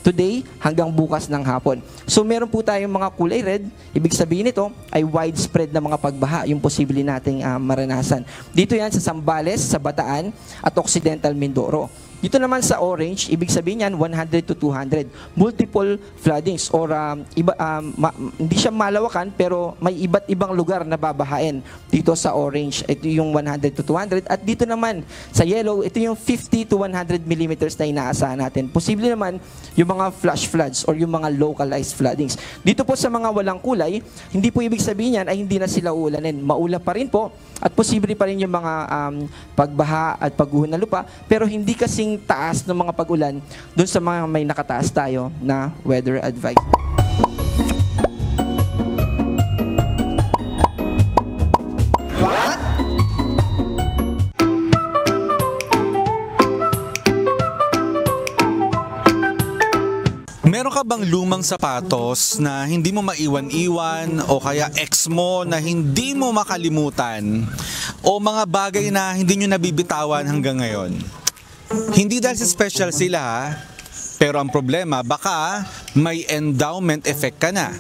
Speaker 11: Today hanggang bukas ng hapon. So meron po tayong mga kulay red, ibig sabihin nito ay widespread na mga pagbaha yung posible nating maranasan. Dito yan sa Zambales, sa Bataan at Occidental Mindoro. Dito naman sa orange, ibig sabihin yan 100 to 200. Multiple floodings or hindi siya malawakan pero may iba't ibang lugar na babahain. Dito sa orange, ito yung 100 to 200. At dito naman sa yellow, ito yung 50 to 100 millimeters na inaasahan natin. Posible naman yung mga flash floods or yung mga localized floodings. Dito po sa mga walang kulay, hindi po ibig sabihin yan ay hindi na sila uulanin. Maulap pa rin po at posible pa rin yung mga pagbaha at pagguho ng lupa, pero hindi kasing taas ng mga pag-ulan dun sa mga may nakataas tayo na weather advice.
Speaker 3: Meron ka bang lumang sapatos na hindi mo maiwan-iwan o kaya ex mo na hindi mo makalimutan o mga bagay na hindi nyo nabibitawan hanggang ngayon? Hindi dahil special sila ha, pero ang problema baka may endowment effect ka na.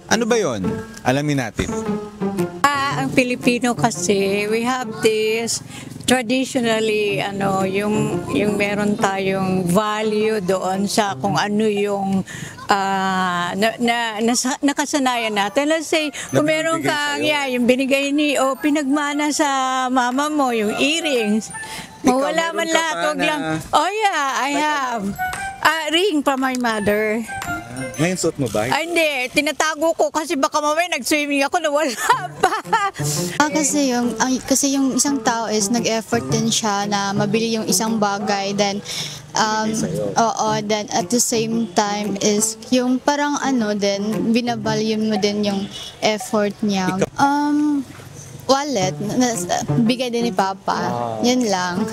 Speaker 3: Ano ba yon? Alamin natin.
Speaker 12: Ang Pilipino kasi, we have this traditionally yung meron tayong value doon sa kung ano yung nakasanayan natin. Let's say, kung meron kang yung binigay pinagmana sa mama mo, yung earrings, mawala man lahat, wag lang, oh yeah, I have ring from my mother.
Speaker 3: Ngayon suot mo ba?
Speaker 12: Ay, hindi. Tinatago ko kasi baka mamaya nag-swimming ako na wala pa.
Speaker 13: Kasi yung isang tao is nag-effort din siya na mabili yung isang bagay. Then, then at the same time is yung parang din, binavalue mo din yung effort niya. Wallet, bigay din ni Papa. Yun lang.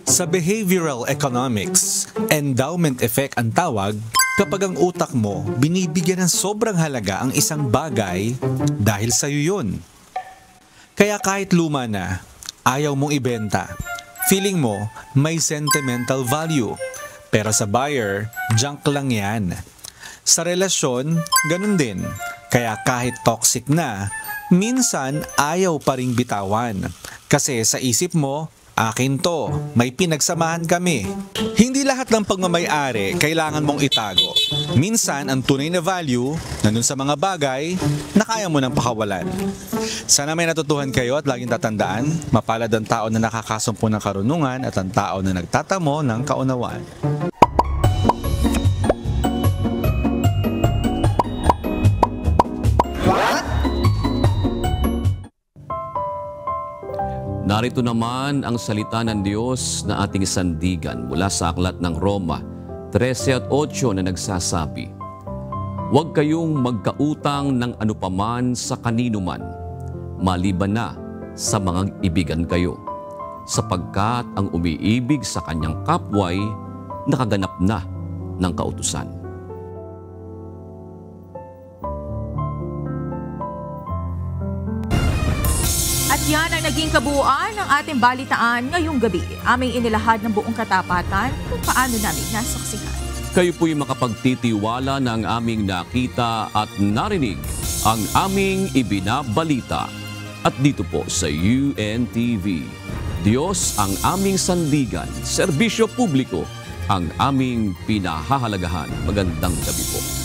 Speaker 3: Sa behavioral economics, endowment effect ang tawag kapag ang utak mo binibigyan ng sobrang halaga ang isang bagay dahil sa'yo yun. Kaya kahit luma na, ayaw mong ibenta. Feeling mo may sentimental value. Pero sa buyer, junk lang yan. Sa relasyon, ganun din. Kaya kahit toxic na, minsan ayaw pa ring bitawan. Kasi sa isip mo, akin to, may pinagsamahan kami. Hindi lahat ng pagmamay-ari kailangan mong itago. Minsan, ang tunay na value nandun sa mga bagay na kaya mo nang pakawalan. Sana may natutuhan kayo at laging tatandaan, mapalad ang tao na nakakasumpo ng karunungan at ang tao na nagtatamo ng kaunawaan.
Speaker 10: Narito naman ang salita ng Diyos na ating sandigan mula sa aklat ng Roma 13:8 na nagsasabi, "Huwag kayong magkautang ng anupaman sa kanino man, maliban na sa mga ibigan kayo, sapagkat ang umiibig sa kanyang kapwa'y nakaganap na ng kautusan."
Speaker 6: At yan ang naging kabuuan ng ating balitaan ngayong gabi. Aming inilahad ng buong katapatan kung paano namin nasaksihan.
Speaker 10: Kayo po'y makapagtitiwala na ang aming nakita at narinig, ang aming ibinabalita. At dito po sa UNTV, Diyos ang aming sandigan, serbisyo publiko ang aming pinahahalagahan. Magandang gabi po.